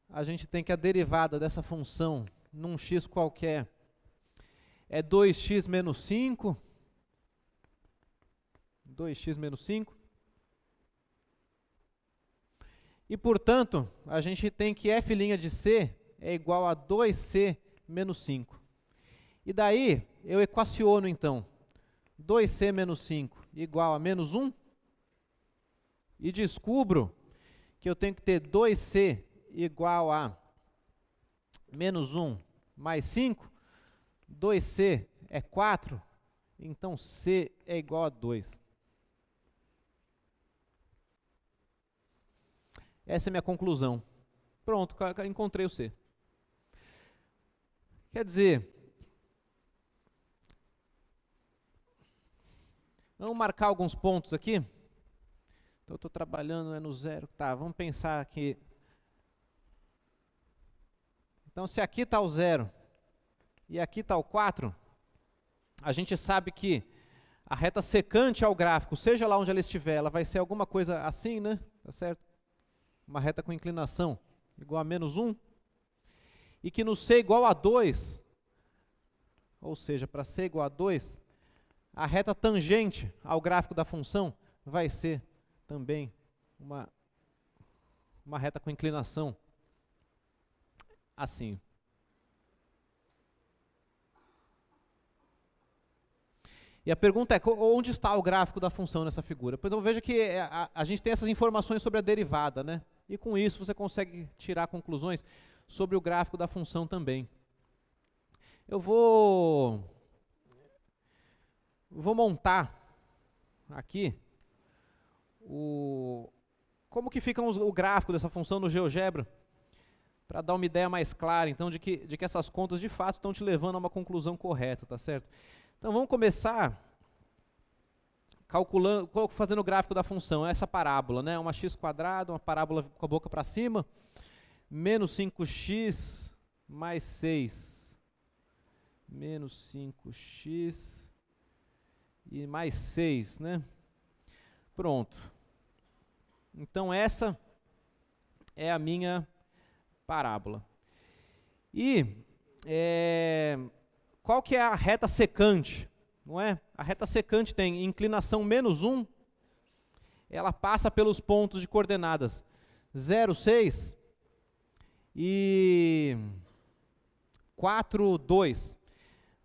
Speaker 1: A gente tem que a derivada dessa função num x qualquer é 2x menos 5. 2x menos 5. E, portanto, a gente tem que f' de c é igual a 2c menos 5. E daí, eu equaciono, então, 2c menos 5 igual a menos 1. E descubro que eu tenho que ter 2c igual a menos 1 mais 5. 2c é 4, então c é igual a 2. Essa é a minha conclusão. Pronto, encontrei o c. Quer dizer, vamos marcar alguns pontos aqui. Então eu estou trabalhando no zero. Tá, vamos pensar aqui. Então se aqui está o 0 e aqui está o 4, a gente sabe que a reta secante ao gráfico, seja lá onde ela estiver, ela vai ser alguma coisa assim, né? Tá certo? Uma reta com inclinação igual a menos 1. E que no c igual a 2, ou seja, para c igual a 2, a reta tangente ao gráfico da função vai ser também uma reta com inclinação assim. E a pergunta é, onde está o gráfico da função nessa figura? Então veja que a gente tem essas informações sobre a derivada, né? E com isso você consegue tirar conclusões sobre o gráfico da função também. Eu vou montar aqui como que fica o gráfico dessa função no GeoGebra, para dar uma ideia mais clara, então, de que essas contas de fato estão te levando a uma conclusão correta, tá certo? Então vamos começar calculando, fazendo o gráfico da função, essa parábola, né? Uma x², uma parábola com a boca para cima, menos 5x mais 6, menos 5x e mais 6, né? Pronto. Então essa é a minha parábola. E qual que é a reta secante? Não é? A reta secante tem inclinação menos 1, ela passa pelos pontos de coordenadas 0, 6 e 4, 2.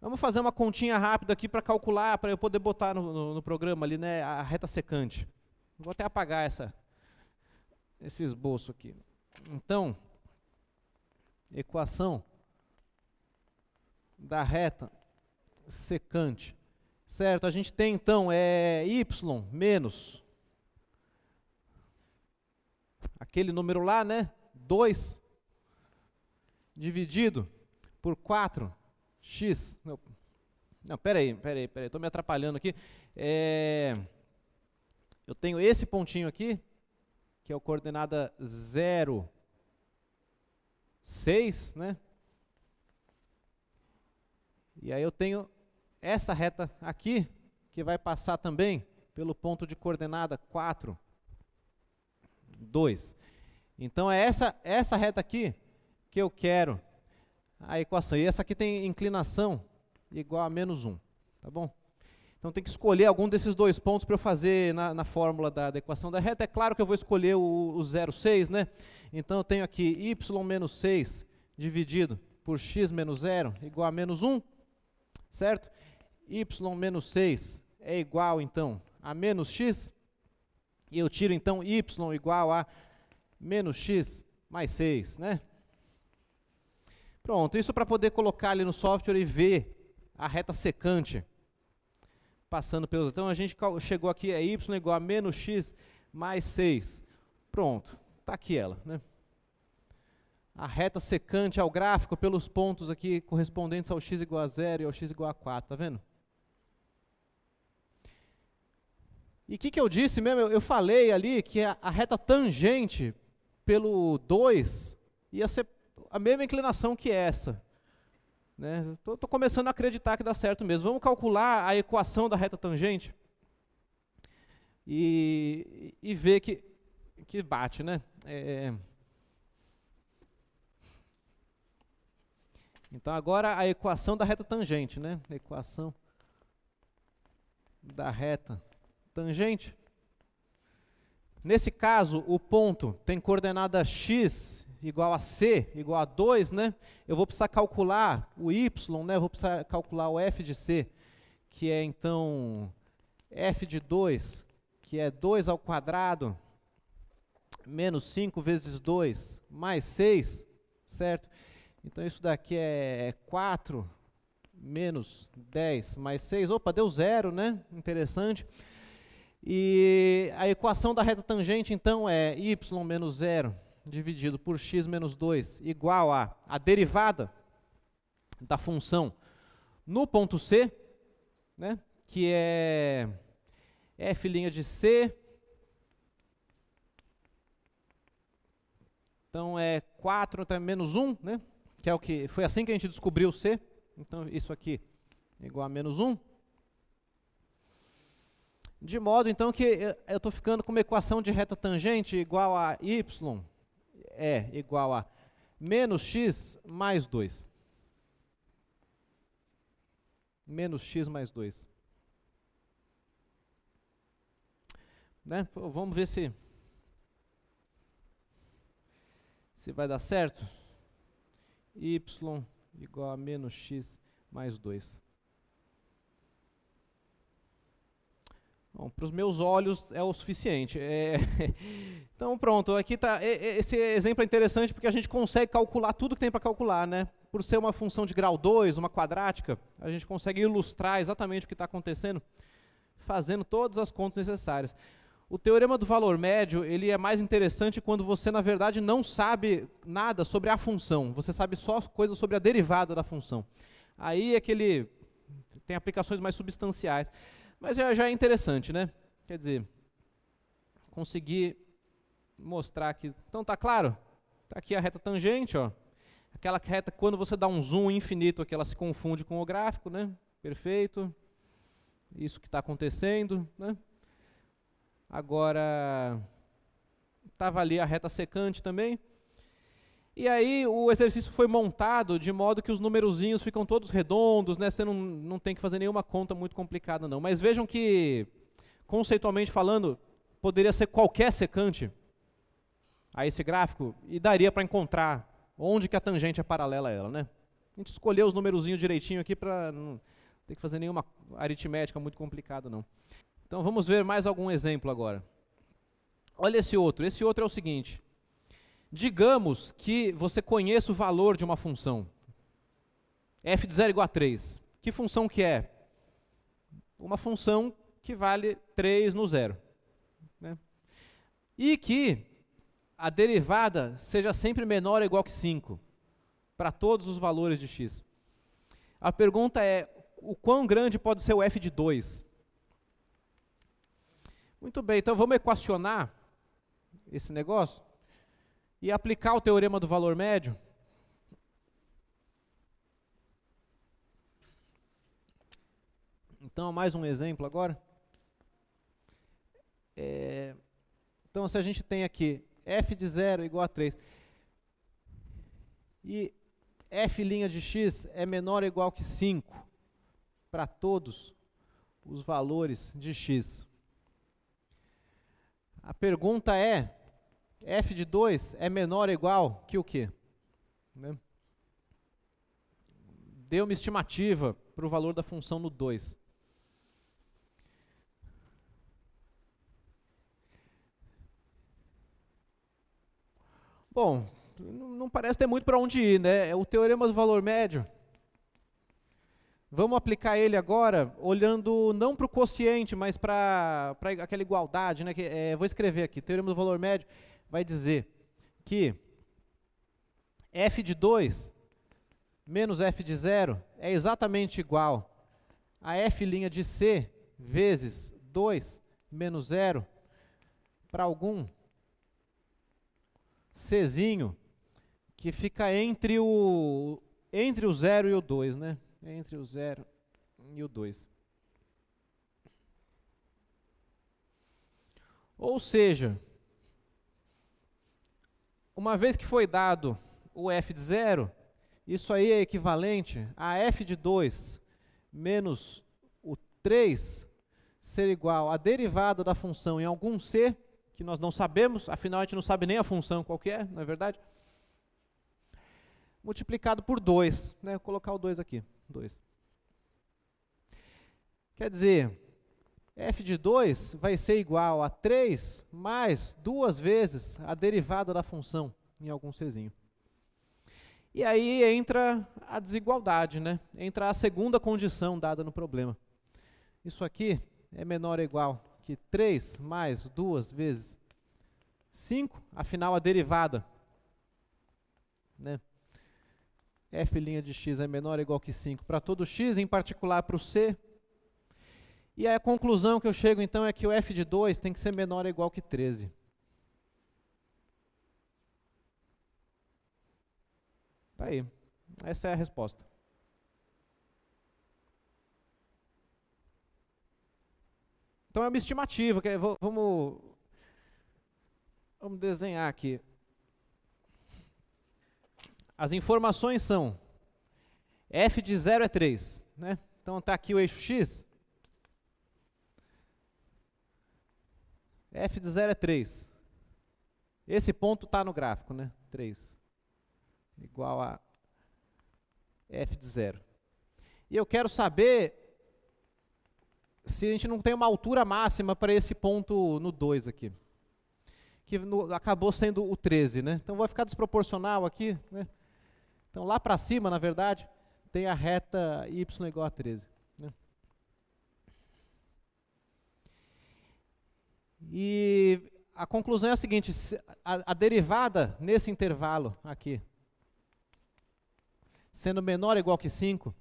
Speaker 1: Vamos fazer uma continha rápida aqui para calcular, para eu poder botar no programa ali, né, a reta secante. Vou até apagar esse esboço aqui. Então, equação da reta secante. Certo? A gente tem então y menos aquele número lá, né? 2 dividido por 4x. Não, peraí, estou me atrapalhando aqui. Eu tenho esse pontinho aqui, que é o coordenada 0, 6, né? E aí eu tenho essa reta aqui, que vai passar também pelo ponto de coordenada 4, 2. Então é essa reta aqui que eu quero a equação. E essa aqui tem inclinação igual a menos 1, tá bom? Então tem que escolher algum desses dois pontos para eu fazer na fórmula da equação da reta. É claro que eu vou escolher o 0,6, né? Então eu tenho aqui y menos 6 dividido por x menos 0 igual a menos 1, certo? Y menos 6 é igual, então, a menos x. E eu tiro, então, y igual a menos x mais 6, né? Pronto, isso para poder colocar ali no software e ver a reta secante passando pelos... Então, a gente chegou aqui, é y igual a menos x mais 6. Pronto, está aqui ela, né? A reta secante ao gráfico pelos pontos aqui correspondentes ao x igual a 0 e ao x igual a 4, tá vendo? E o que eu disse mesmo? Eu falei ali que a reta tangente pelo 2 ia ser a mesma inclinação que essa. Né? Estou começando a acreditar que dá certo mesmo. Vamos calcular a equação da reta tangente e ver que bate, né? Então agora a equação da reta tangente, né? A equação da reta tangente. Nesse caso, o ponto tem coordenada x igual a c, igual a 2, né? Eu vou precisar calcular o y, né? Eu vou precisar calcular o f de c, que é então f de 2, que é 2 ao quadrado, menos 5 vezes 2, mais 6, certo? Então isso daqui é 4 menos 10 mais 6. Opa, deu 0, né? Interessante. E a equação da reta tangente, então, é y menos 0 dividido por x menos 2 igual a derivada da função no ponto C, né? Que é f' de c. Então é 4 até menos 1, né? Que é o que foi assim que a gente descobriu C. Então isso aqui é igual a menos 1. De modo então que eu estou ficando com uma equação de reta tangente igual a y é igual a menos x mais 2. Menos x mais 2. Né? Vamos ver se vai dar certo. Y igual a menos x mais 2. Bom, para os meus olhos é o suficiente. Então pronto, aqui tá. Esse exemplo é interessante porque a gente consegue calcular tudo que tem para calcular, né? Por ser uma função de grau 2, uma quadrática, a gente consegue ilustrar exatamente o que está acontecendo, fazendo todas as contas necessárias. O teorema do valor médio, ele é mais interessante quando você, na verdade, não sabe nada sobre a função. Você sabe só coisas sobre a derivada da função. Aí é que ele tem aplicações mais substanciais. Mas já é interessante, né? Quer dizer, conseguir mostrar aqui. Então, tá claro? Tá aqui a reta tangente, ó. Aquela reta, quando você dá um zoom infinito aqui, ela se confunde com o gráfico, né? Perfeito. Isso que está acontecendo, né? Agora, estava ali a reta secante também. E aí o exercício foi montado de modo que os numerozinhos ficam todos redondos, né? Você não tem que fazer nenhuma conta muito complicada não. Mas vejam que, conceitualmente falando, poderia ser qualquer secante a esse gráfico e daria para encontrar onde que a tangente é paralela a ela, né? A gente escolheu os numerozinhos direitinho aqui para não ter que fazer nenhuma aritmética muito complicada não. Então vamos ver mais algum exemplo agora. Olha esse outro. Esse outro é o seguinte. Digamos que você conheça o valor de uma função. f de 0 igual a 3. Que função que é? Uma função que vale 3 no zero. Né? E que a derivada seja sempre menor ou igual que 5. Para todos os valores de x. A pergunta é, o quão grande pode ser o f de 2? Muito bem, então vamos equacionar esse negócio e aplicar o teorema do valor médio. Então, mais um exemplo agora. Então, se a gente tem aqui f de 0 igual a 3 e f' de x é menor ou igual que 5 para todos os valores de x. A pergunta é, f de 2 é menor ou igual que o quê? Né? Dê uma estimativa para o valor da função no 2. Bom, não parece ter muito para onde ir, né? É o teorema do valor médio. Vamos aplicar ele agora, olhando não para o quociente, mas para aquela igualdade, né? Vou escrever aqui, teorema do valor médio vai dizer que f de 2 menos f de 0 é exatamente igual a f' de c vezes 2 menos 0 para algum czinho que fica entre o 0 e o 2, né? Entre o 0 e o 2. Ou seja, uma vez que foi dado o f de 0, isso aí é equivalente a f de 2 menos o 3 ser igual à derivada da função em algum c, que nós não sabemos, afinal a gente não sabe nem a função qual que é, não é verdade? Multiplicado por 2, né? Vou colocar o 2 aqui, 2. Quer dizer, f de 2 vai ser igual a 3 mais 2 vezes a derivada da função em algum czinho. E aí entra a desigualdade, né? Entra a segunda condição dada no problema. Isso aqui é menor ou igual que 3 mais 2 vezes 5, afinal a derivada, né? f' de x é menor ou igual que 5 para todo x, em particular para o c. E a conclusão que eu chego então é que o f de 2 tem que ser menor ou igual que 13. Tá aí. Essa é a resposta. Então é uma estimativa, vamos desenhar aqui. As informações são f de 0 é 3, né? Então está aqui o eixo x. F de 0 é 3. Esse ponto está no gráfico, né? 3 igual a f de 0. E eu quero saber se a gente não tem uma altura máxima para esse ponto no 2 aqui, que acabou sendo o 13, né? Então vai ficar desproporcional aqui, né? Então lá para cima, na verdade, tem a reta y igual a 13. Né? E a conclusão é a seguinte, a derivada nesse intervalo aqui, sendo menor ou igual que 5,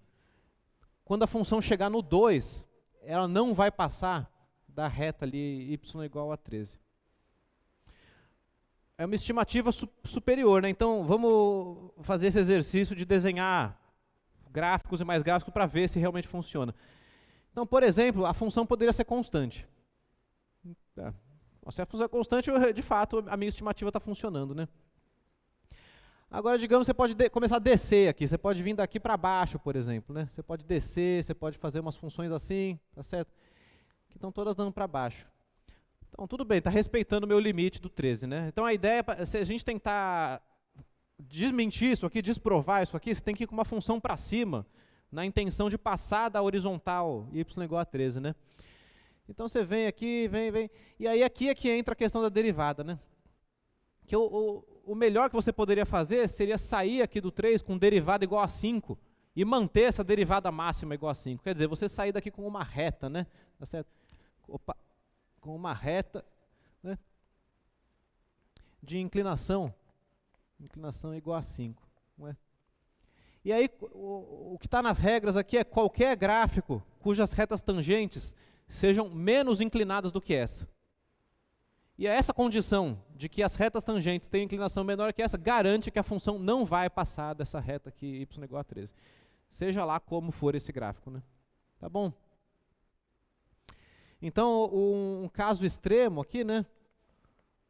Speaker 1: quando a função chegar no 2, ela não vai passar da reta ali y igual a 13. É uma estimativa superior, né? Então vamos fazer esse exercício de desenhar gráficos e mais gráficos para ver se realmente funciona. Então, por exemplo, a função poderia ser constante. Se a função é constante, de fato, a minha estimativa está funcionando, né? Agora, digamos, você pode começar a descer aqui. Você pode vir daqui para baixo, por exemplo, né? Você pode descer, você pode fazer umas funções assim, tá certo? Que estão todas dando para baixo. Então, tudo bem, está respeitando o meu limite do 13, né? Então, a ideia, se a gente tentar desmentir isso aqui, desprovar isso aqui, você tem que ir com uma função para cima, na intenção de passar da horizontal y igual a 13, né? Então, você vem aqui, vem, e aí aqui é que entra a questão da derivada, né? Que o melhor que você poderia fazer seria sair aqui do 3 com derivada igual a 5 e manter essa derivada máxima igual a 5. Quer dizer, você sair daqui com uma reta, né? Tá certo? Opa! Com uma reta, né, de inclinação igual a 5. Não é? E aí, o que está nas regras aqui é qualquer gráfico cujas retas tangentes sejam menos inclinadas do que essa. E essa condição de que as retas tangentes têm inclinação menor que essa, garante que a função não vai passar dessa reta aqui, y igual a 13. Seja lá como for esse gráfico, né? Tá bom? Então, um caso extremo aqui, né?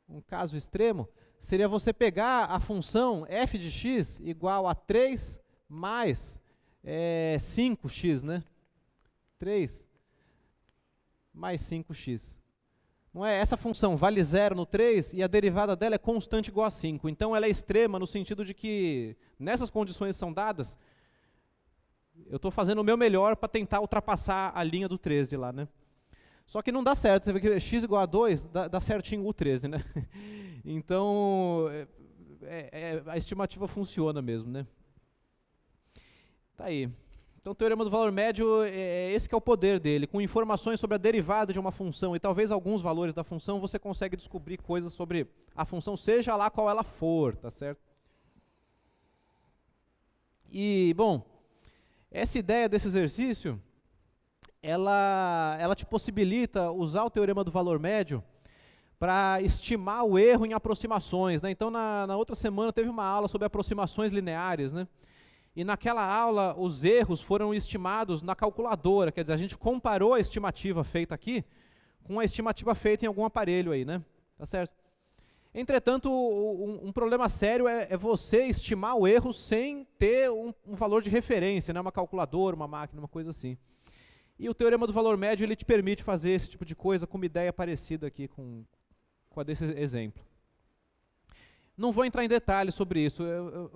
Speaker 1: Um caso extremo seria você pegar a função f de x igual a 3 mais 5x, né? 3 mais 5x. Não é? Essa função vale 0 no 3 e a derivada dela é constante igual a 5. Então ela é extrema no sentido de que, nessas condições que são dadas, eu estou fazendo o meu melhor para tentar ultrapassar a linha do 13 lá, né? Só que não dá certo, você vê que x igual a 2 dá certinho o 13, né? Então, a estimativa funciona mesmo, né? Tá aí. Então, o teorema do valor médio, esse que é o poder dele. Com informações sobre a derivada de uma função e talvez alguns valores da função, você consegue descobrir coisas sobre a função, seja lá qual ela for, tá certo? E, bom, essa ideia desse exercício, ela te possibilita usar o teorema do valor médio para estimar o erro em aproximações, né? Então, na outra semana teve uma aula sobre aproximações lineares, né? E naquela aula, os erros foram estimados na calculadora, quer dizer, a gente comparou a estimativa feita aqui com a estimativa feita em algum aparelho aí, né? Tá certo? Entretanto, um problema sério é você estimar o erro sem ter um valor de referência, né? Uma calculadora, uma máquina, uma coisa assim. E o teorema do valor médio, ele te permite fazer esse tipo de coisa com uma ideia parecida aqui com a desse exemplo. Não vou entrar em detalhes sobre isso,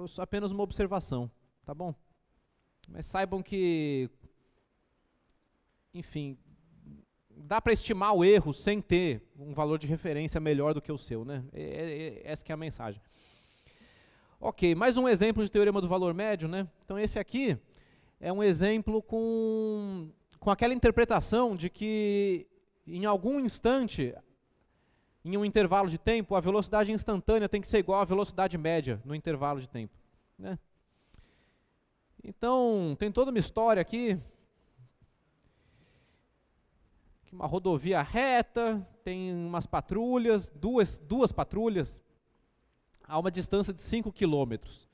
Speaker 1: só apenas uma observação. Tá bom? Mas saibam que, enfim, dá para estimar o erro sem ter um valor de referência melhor do que o seu, né? Essa que é a mensagem. Ok, mais um exemplo de teorema do valor médio, né? Então esse aqui é um exemplo com aquela interpretação de que em algum instante, em um intervalo de tempo, a velocidade instantânea tem que ser igual à velocidade média no intervalo de tempo, né? Então, tem toda uma história aqui, uma rodovia reta, tem umas patrulhas, duas patrulhas, a uma distância de 5 quilômetros.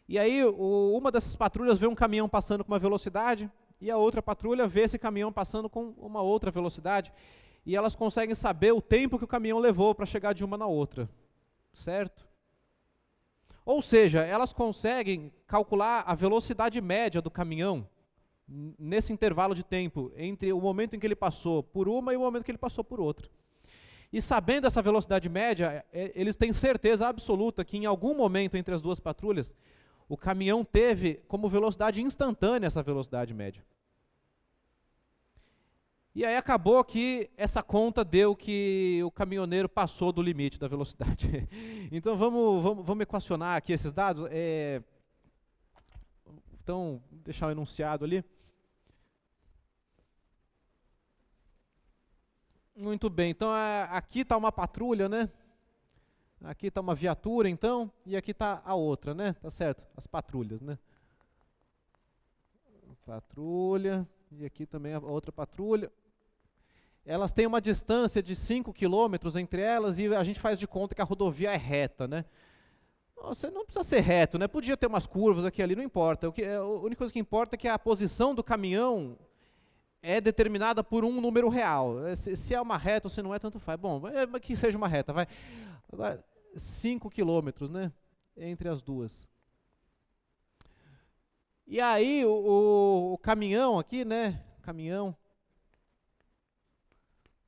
Speaker 1: E aí, uma dessas patrulhas vê um caminhão passando com uma velocidade, e a outra patrulha vê esse caminhão passando com uma outra velocidade, e elas conseguem saber o tempo que o caminhão levou para chegar de uma na outra, certo? Ou seja, elas conseguem calcular a velocidade média do caminhão nesse intervalo de tempo, entre o momento em que ele passou por uma e o momento que ele passou por outra. E sabendo essa velocidade média, eles têm certeza absoluta que em algum momento entre as duas patrulhas, o caminhão teve como velocidade instantânea essa velocidade média. E aí acabou que essa conta deu que o caminhoneiro passou do limite da velocidade. Então vamos equacionar aqui esses dados. Então, deixar o enunciado ali. Muito bem, então aqui está uma patrulha, né? Aqui está uma viatura, então, e aqui está a outra, né? Tá certo? As patrulhas, né? Patrulha, e aqui também a outra patrulha. Elas têm uma distância de 5 quilômetros entre elas e a gente faz de conta que a rodovia é reta, né? Você não precisa ser reto, né? Podia ter umas curvas aqui e ali, não importa. A única coisa que importa é que a posição do caminhão é determinada por um número real. Se é uma reta ou se não é, tanto faz. Bom, que seja uma reta, vai. Agora, 5 quilômetros, né? Entre as duas. E aí, o caminhão aqui, né? Caminhão.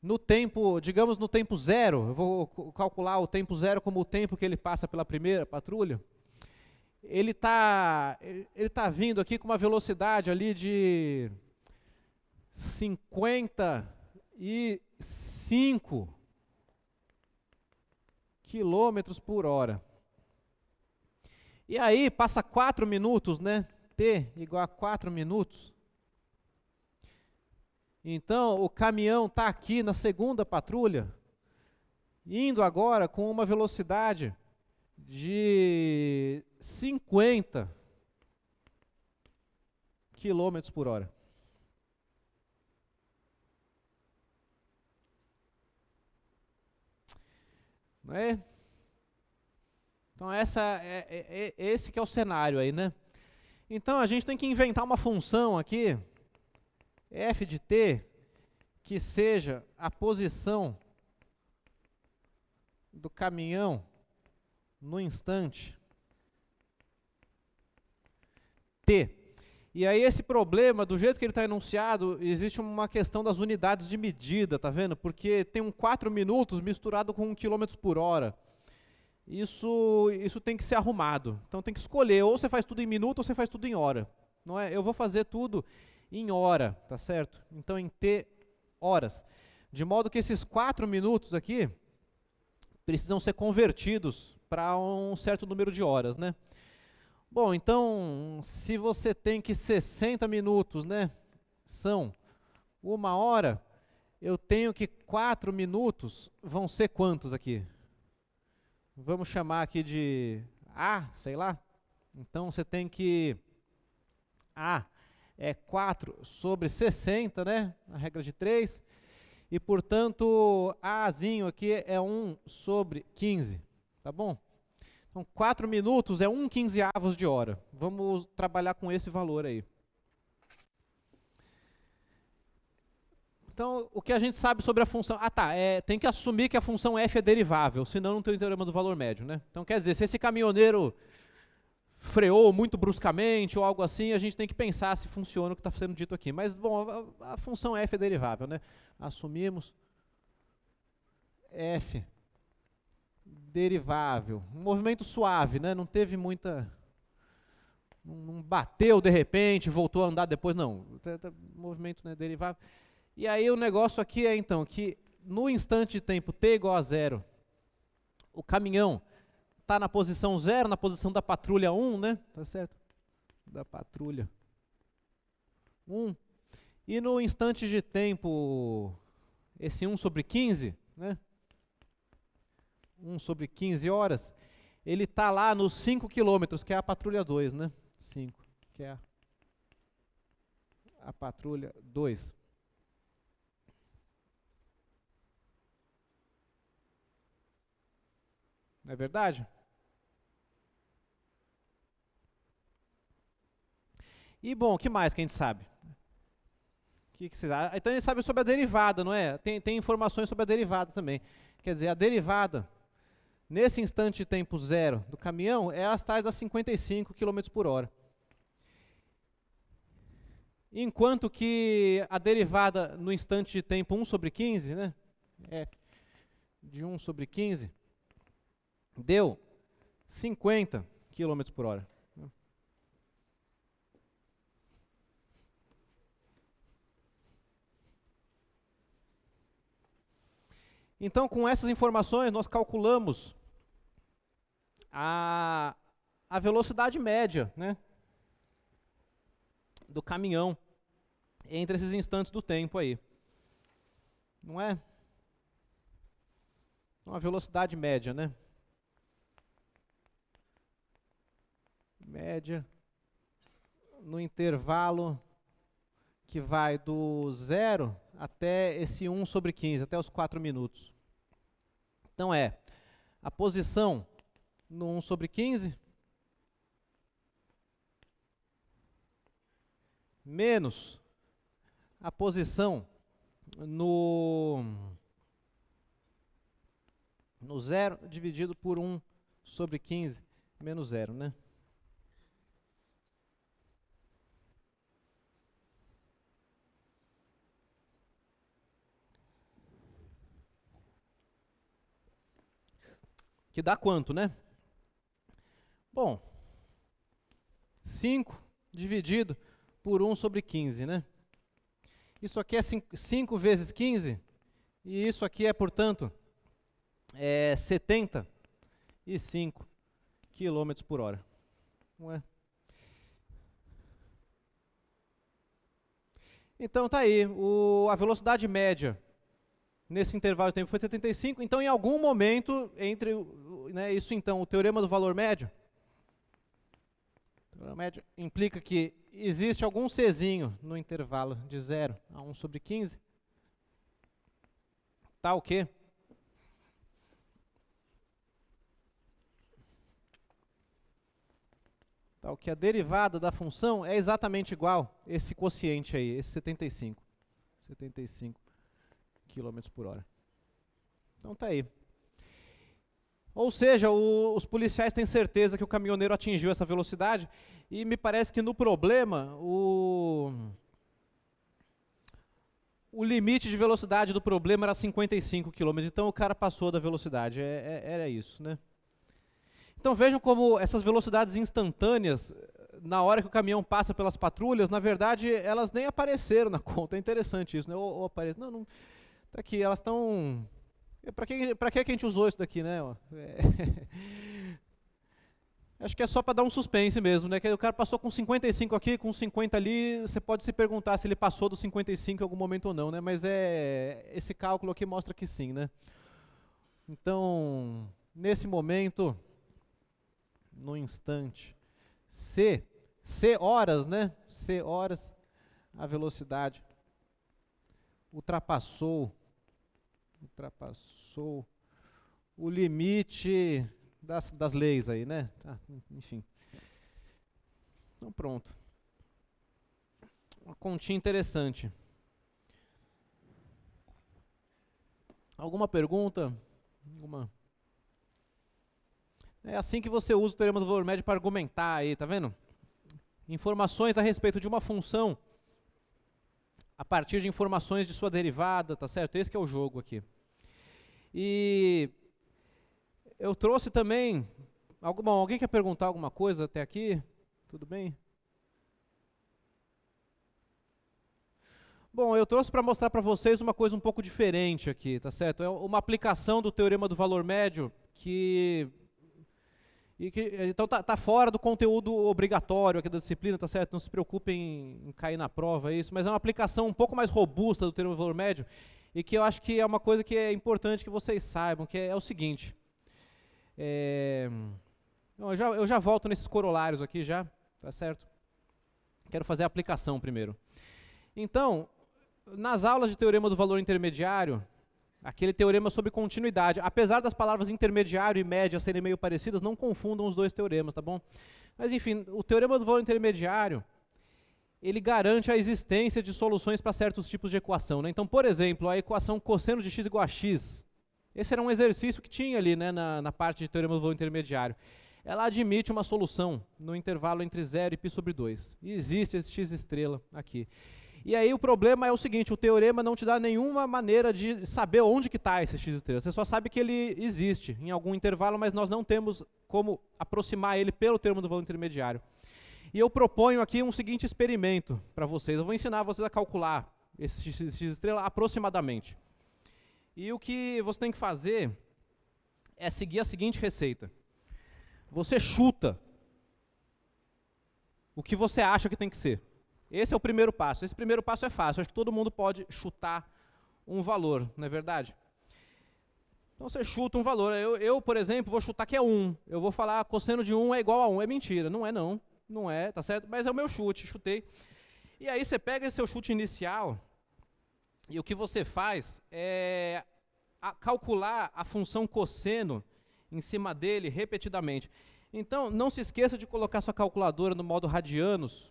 Speaker 1: No tempo, digamos no tempo zero, eu vou calcular o tempo zero como o tempo que ele passa pela primeira patrulha. Ele tá vindo aqui com uma velocidade ali de 55 quilômetros por hora. E aí passa 4 minutos, né? T igual a 4 minutos. Então, o caminhão está aqui na segunda patrulha, indo agora com uma velocidade de 50 quilômetros por hora. Não é? Então, esse que é o cenário aí, né? Então, a gente tem que inventar uma função aqui, f de t, que seja a posição do caminhão no instante t. E aí esse problema, do jeito que ele está enunciado, existe uma questão das unidades de medida, tá vendo? Porque tem um 4 minutos misturado com 1 km por hora. Isso tem que ser arrumado. Então tem que escolher, ou você faz tudo em minuto ou você faz tudo em hora. Não é? Eu vou fazer tudo em hora, tá certo? Então em T horas. De modo que esses 4 minutos aqui precisam ser convertidos para um certo número de horas, né? Bom, então, se você tem que 60 minutos, né, são 1 hora, eu tenho que 4 minutos vão ser quantos aqui? Vamos chamar aqui de A, sei lá. Então, você tem que... A é 4 sobre 60, né, a regra de 3. E, portanto, Azinho aqui é 1 sobre 15, tá bom? Então, 4 minutos é 1/15 de hora. Vamos trabalhar com esse valor aí. Então, o que a gente sabe sobre a função... tem que assumir que a função f é derivável, senão não tem o teorema do valor médio, né? Então, quer dizer, se esse caminhoneiro freou muito bruscamente ou algo assim, a gente tem que pensar se funciona o que está sendo dito aqui. Mas, bom, a função f é derivável, né? Assumimos f derivável. Um movimento suave, né? Não teve muita... Não bateu de repente, voltou a andar depois, não. Movimento, né, derivável. E aí o negócio aqui é, então, que no instante de tempo t igual a 0, o caminhão está na posição 0, na posição da patrulha 1, né? Tá certo? Da patrulha 1. E no instante de tempo, esse 1 sobre 15, né? 1 sobre 15 horas, ele está lá nos 5 quilômetros, que é a patrulha 2, né? 5, que é a patrulha 2. Não é verdade? E, bom, o que mais que a gente sabe? Que vocês acham? Então, a gente sabe sobre a derivada, não é? Tem informações sobre a derivada também. Quer dizer, a derivada, nesse instante de tempo 0 do caminhão, é as tais a 55 km por hora. Enquanto que a derivada no instante de tempo 1 sobre 15, né? De 1 sobre 15, deu 50 km por hora. Então, com essas informações, nós calculamos a velocidade média, né, do caminhão entre esses instantes do tempo aí. Não é? Uma velocidade média, né? Média no intervalo que vai do 0 até esse 1 sobre 15, até os 4 minutos. Então a posição no 1 sobre 15 menos a posição no 0 dividido por 1 sobre 15 menos 0, né? Que dá quanto, né? Bom, 5 dividido por 1 sobre 15, né? Isso aqui é 5 vezes 15, e isso aqui é, portanto, 75 km por hora. Não é? Então tá aí, a velocidade média nesse intervalo de tempo foi 75, então em algum momento entre, né, isso então, o teorema do valor médio, o teorema médio implica que existe algum Czinho no intervalo de 0 a 1 sobre 15, tá o quê? Tá, o que a derivada da função é exatamente igual esse quociente aí, esse 75 km por hora. Então tá aí. Ou seja, os policiais têm certeza que o caminhoneiro atingiu essa velocidade e me parece que no problema, o limite de velocidade do problema era 55 km, então o cara passou da velocidade, era isso, né? Então vejam como essas velocidades instantâneas, na hora que o caminhão passa pelas patrulhas, na verdade elas nem apareceram na conta, é interessante isso, né? Ou aparece, não, tá aqui, elas estão... Pra que a gente usou isso daqui, né? Acho que é só para dar um suspense mesmo, né? Que o cara passou com 55 aqui, com 50 ali, você pode se perguntar se ele passou dos 55 em algum momento ou não, né? Mas esse cálculo aqui mostra que sim, né? Então, nesse momento, no instante, C horas, né? C horas, a velocidade ultrapassou o limite das leis aí, né? Tá, enfim. Então pronto. Uma continha interessante. Alguma pergunta? É assim que você usa o teorema do valor médio para argumentar aí, tá vendo? Informações a respeito de uma função a partir de informações de sua derivada, tá certo? Esse que é o jogo aqui. E eu trouxe também... Bom, alguém quer perguntar alguma coisa até aqui? Tudo bem? Bom, eu trouxe para mostrar para vocês uma coisa um pouco diferente aqui, tá certo? É uma aplicação do teorema do valor médio então tá fora do conteúdo obrigatório aqui da disciplina, tá certo? Não se preocupem em cair na prova isso, mas é uma aplicação um pouco mais robusta do teorema do valor médio e que eu acho que é uma coisa que é importante que vocês saibam, que é o seguinte. Eu já volto nesses corolários aqui já, tá certo? Quero fazer a aplicação primeiro. Então, nas aulas de teorema do valor intermediário, aquele teorema sobre continuidade, apesar das palavras intermediário e média serem meio parecidas, não confundam os dois teoremas, tá bom? Mas enfim, o teorema do valor intermediário, ele garante a existência de soluções para certos tipos de equação, né? Então, por exemplo, a equação cosseno de x igual a x, esse era um exercício que tinha ali, né, na parte de teorema do valor intermediário. Ela admite uma solução no intervalo entre 0 e π sobre 2. E existe esse x estrela aqui. E aí o problema é o seguinte, o teorema não te dá nenhuma maneira de saber onde que está esse x estrela. Você só sabe que ele existe em algum intervalo, mas nós não temos como aproximar ele pelo teorema do valor intermediário. E eu proponho aqui um seguinte experimento para vocês. Eu vou ensinar vocês a calcular esse x estrela aproximadamente. E o que você tem que fazer é seguir a seguinte receita. Você chuta o que você acha que tem que ser. Esse é o primeiro passo. Esse primeiro passo é fácil. Acho que todo mundo pode chutar um valor, não é verdade? Então você chuta um valor. Eu, por exemplo, vou chutar que é 1. Eu vou falar cosseno de 1 é igual a 1. É mentira. Não é não. Não é, tá certo? Mas é o meu chute. Chutei. E aí você pega esse seu chute inicial e o que você faz é calcular a função cosseno em cima dele repetidamente. Então, não se esqueça de colocar sua calculadora no modo radianos,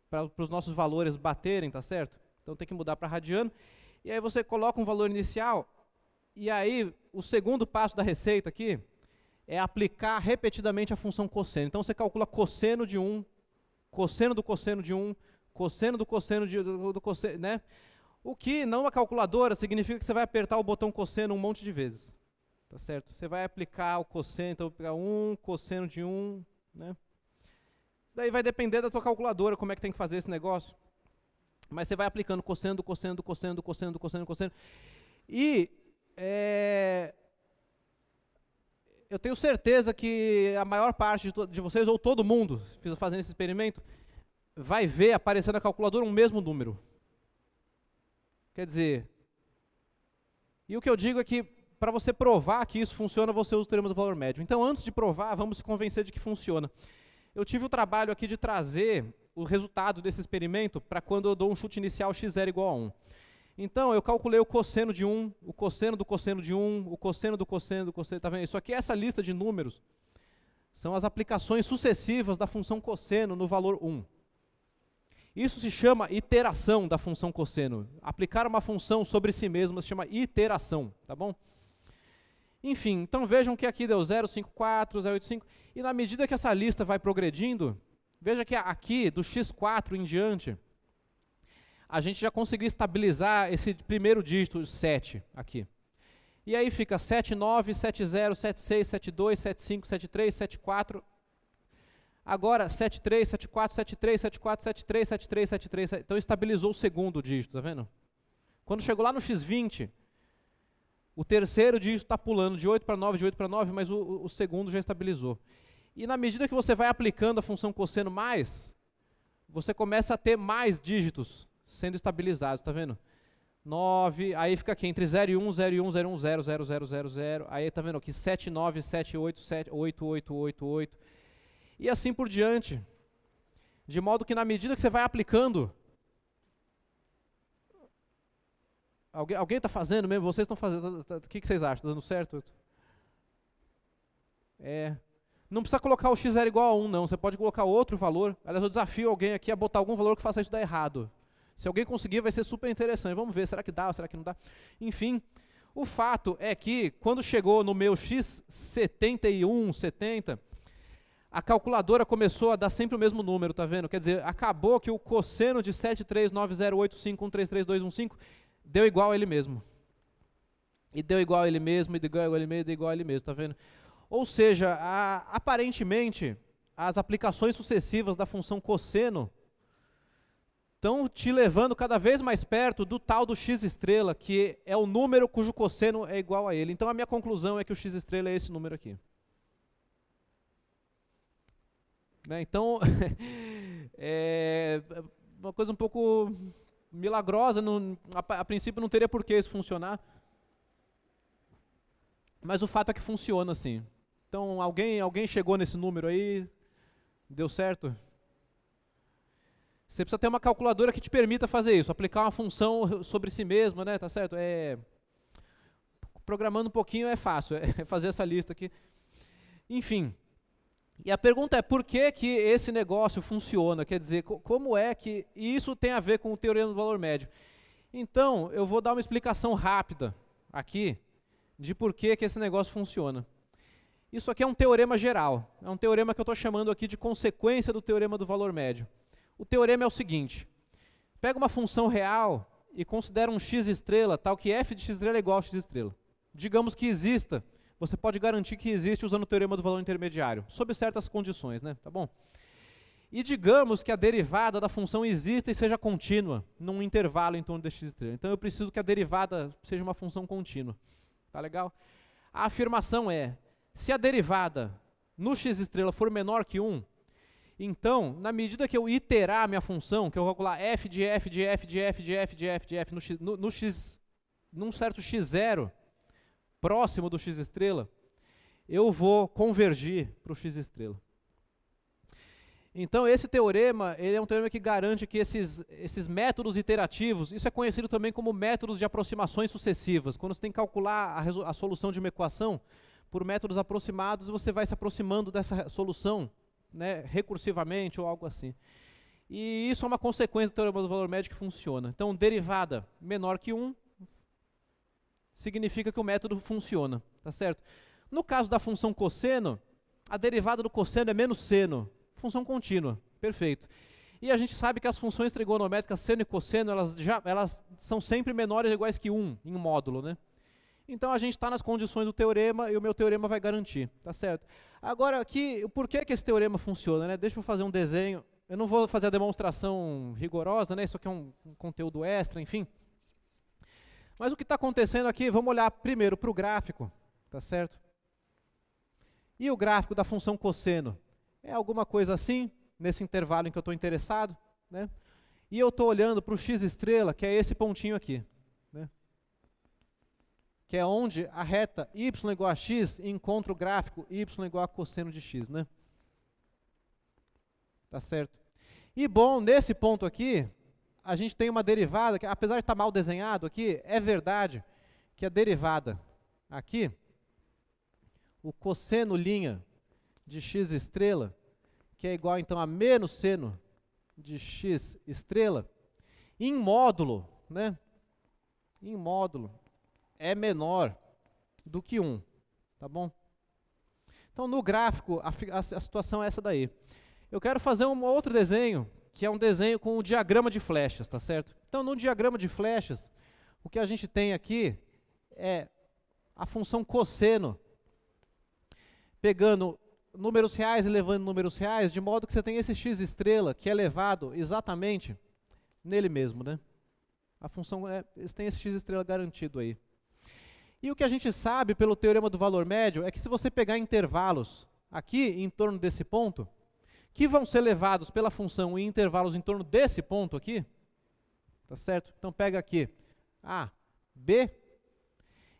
Speaker 1: para os nossos valores baterem, tá certo? Então tem que mudar para radiano. E aí você coloca um valor inicial, e aí o segundo passo da receita aqui é aplicar repetidamente a função cosseno. Então você calcula cosseno de 1, cosseno do cosseno de 1, cosseno do cosseno do cosseno, né? O que, não a calculadora, significa que você vai apertar o botão cosseno um monte de vezes. Tá certo? Você vai aplicar o cosseno, então vou pegar 1, cosseno de 1, né? Daí vai depender da tua calculadora, como é que tem que fazer esse negócio. Mas você vai aplicando cosseno do cosseno do cosseno do cosseno do cosseno do cosseno. E eu tenho certeza que a maior parte de vocês, ou todo mundo, fazendo esse experimento, vai ver aparecer na calculadora um mesmo número. Quer dizer, e o que eu digo é que para você provar que isso funciona, você usa o teorema do valor médio. Então, antes de provar, vamos se convencer de que funciona. Eu tive o trabalho aqui de trazer o resultado desse experimento para quando eu dou um chute inicial x0 igual a 1. Então, eu calculei o cosseno de 1, o cosseno do cosseno de 1, o cosseno do cosseno do cosseno, tá vendo? Isso aqui, essa lista de números, são as aplicações sucessivas da função cosseno no valor 1. Isso se chama iteração da função cosseno. Aplicar uma função sobre si mesma se chama iteração, tá bom? Enfim, então vejam que aqui deu 0,54, 0,85, e na medida que essa lista vai progredindo, veja que aqui, do x4 em diante, a gente já conseguiu estabilizar esse primeiro dígito, 7, aqui. E aí fica 79, 70, 76, 72, 75, 73, 74. Agora 73, 74, 73, 74, 73, 73, 73. Então estabilizou o segundo dígito, tá vendo? Quando chegou lá no x20, o terceiro dígito está pulando de 8 para 9, de 8 para 9, mas o segundo já estabilizou. E na medida que você vai aplicando a função cosseno mais, você começa a ter mais dígitos sendo estabilizados, tá vendo? 9, aí fica aqui entre 0 e 1, 0 e 1, 0, 1, 0, 0, 0, 0, 0. Aí tá vendo aqui 7, 9, 7, 8, 7, 8, 8, 8, 8. E assim por diante. De modo que na medida que você vai aplicando... Alguém está fazendo mesmo? Vocês estão fazendo? O que vocês acham? Está dando certo? Não precisa colocar o x0 igual a 1, não. Você pode colocar outro valor. Aliás, eu desafio alguém aqui a botar algum valor que faça isso dar errado. Se alguém conseguir, vai ser super interessante. Vamos ver, será que dá ou será que não dá? Enfim, o fato é que, quando chegou no meu x71, 70, a calculadora começou a dar sempre o mesmo número, tá vendo? Quer dizer, acabou que o cosseno de 7390851333215 deu igual a ele mesmo. E deu igual a ele mesmo, e deu igual a ele mesmo, e deu igual a ele mesmo, tá vendo? Ou seja, aparentemente, as aplicações sucessivas da função cosseno estão te levando cada vez mais perto do tal do x estrela, que é o número cujo cosseno é igual a ele. Então a minha conclusão é que o x estrela é esse número aqui. Né? Então, é uma coisa um pouco milagrosa, a princípio não teria por que isso funcionar, mas o fato é que funciona assim. Então, alguém chegou nesse número aí, deu certo? Você precisa ter uma calculadora que te permita fazer isso, aplicar uma função sobre si mesma, né? Tá certo? Programando um pouquinho é fácil, é fazer essa lista aqui. Enfim, e a pergunta é por que que esse negócio funciona? Quer dizer, como é que isso tem a ver com o teorema do valor médio? Então, eu vou dar uma explicação rápida aqui de por que que esse negócio funciona. Isso aqui é um teorema geral, é um teorema que eu estou chamando aqui de consequência do teorema do valor médio. O teorema é o seguinte: pega uma função real e considera um x estrela, tal que f de x estrela é igual a x estrela. Digamos que exista, você pode garantir que existe usando o teorema do valor intermediário, sob certas condições, né? Tá bom? E digamos que a derivada da função exista e seja contínua, num intervalo em torno de x estrela. Então eu preciso que a derivada seja uma função contínua. Tá legal? A afirmação é: se a derivada no x estrela for menor que 1, então, na medida que eu iterar a minha função, que eu calcular f de f de f de f de f de f de f num certo x0 próximo do x estrela, eu vou convergir para o x estrela. Então, esse teorema, ele é um teorema que garante que esses métodos iterativos, isso é conhecido também como métodos de aproximações sucessivas. Quando você tem que calcular a solução de uma equação por métodos aproximados, você vai se aproximando dessa solução, né, recursivamente ou algo assim. E isso é uma consequência do teorema do valor médio que funciona. Então, derivada menor que 1 significa que o método funciona, tá certo? No caso da função cosseno, a derivada do cosseno é menos seno, função contínua, perfeito. E a gente sabe que as funções trigonométricas seno e cosseno, elas são sempre menores ou iguais que 1 em um módulo, né? Então a gente está nas condições do teorema e o meu teorema vai garantir, tá certo? Agora aqui, por que que esse teorema funciona, né? Deixa eu fazer um desenho, eu não vou fazer a demonstração rigorosa, né? Isso aqui é um conteúdo extra, enfim. Mas o que está acontecendo aqui, vamos olhar primeiro para o gráfico, tá certo? E o gráfico da função cosseno é alguma coisa assim, nesse intervalo em que eu estou interessado, né? E eu estou olhando para o x estrela, que é esse pontinho aqui, né? Que é onde a reta y igual a x encontra o gráfico y igual a cosseno de x, né? Tá certo? E bom, nesse ponto aqui, a gente tem uma derivada, que apesar de estar mal desenhado aqui, é verdade que a derivada aqui, o cosseno linha de x estrela, que é igual então a menos seno de x estrela, em módulo, né? Em módulo, é menor do que 1. tá bom? Então, no gráfico, a situação é essa daí. Eu quero fazer um outro desenho, que é um desenho com o diagrama de flechas, tá certo? Então, no diagrama de flechas, o que a gente tem aqui é a função cosseno, pegando números reais e levando números reais, de modo que você tem esse x estrela, que é levado exatamente nele mesmo, né? A função tem esse x estrela garantido aí. E o que a gente sabe pelo teorema do valor médio é que se você pegar intervalos aqui em torno desse ponto, que vão ser levados pela função em intervalos em torno desse ponto aqui, tá certo? Então pega aqui A, B,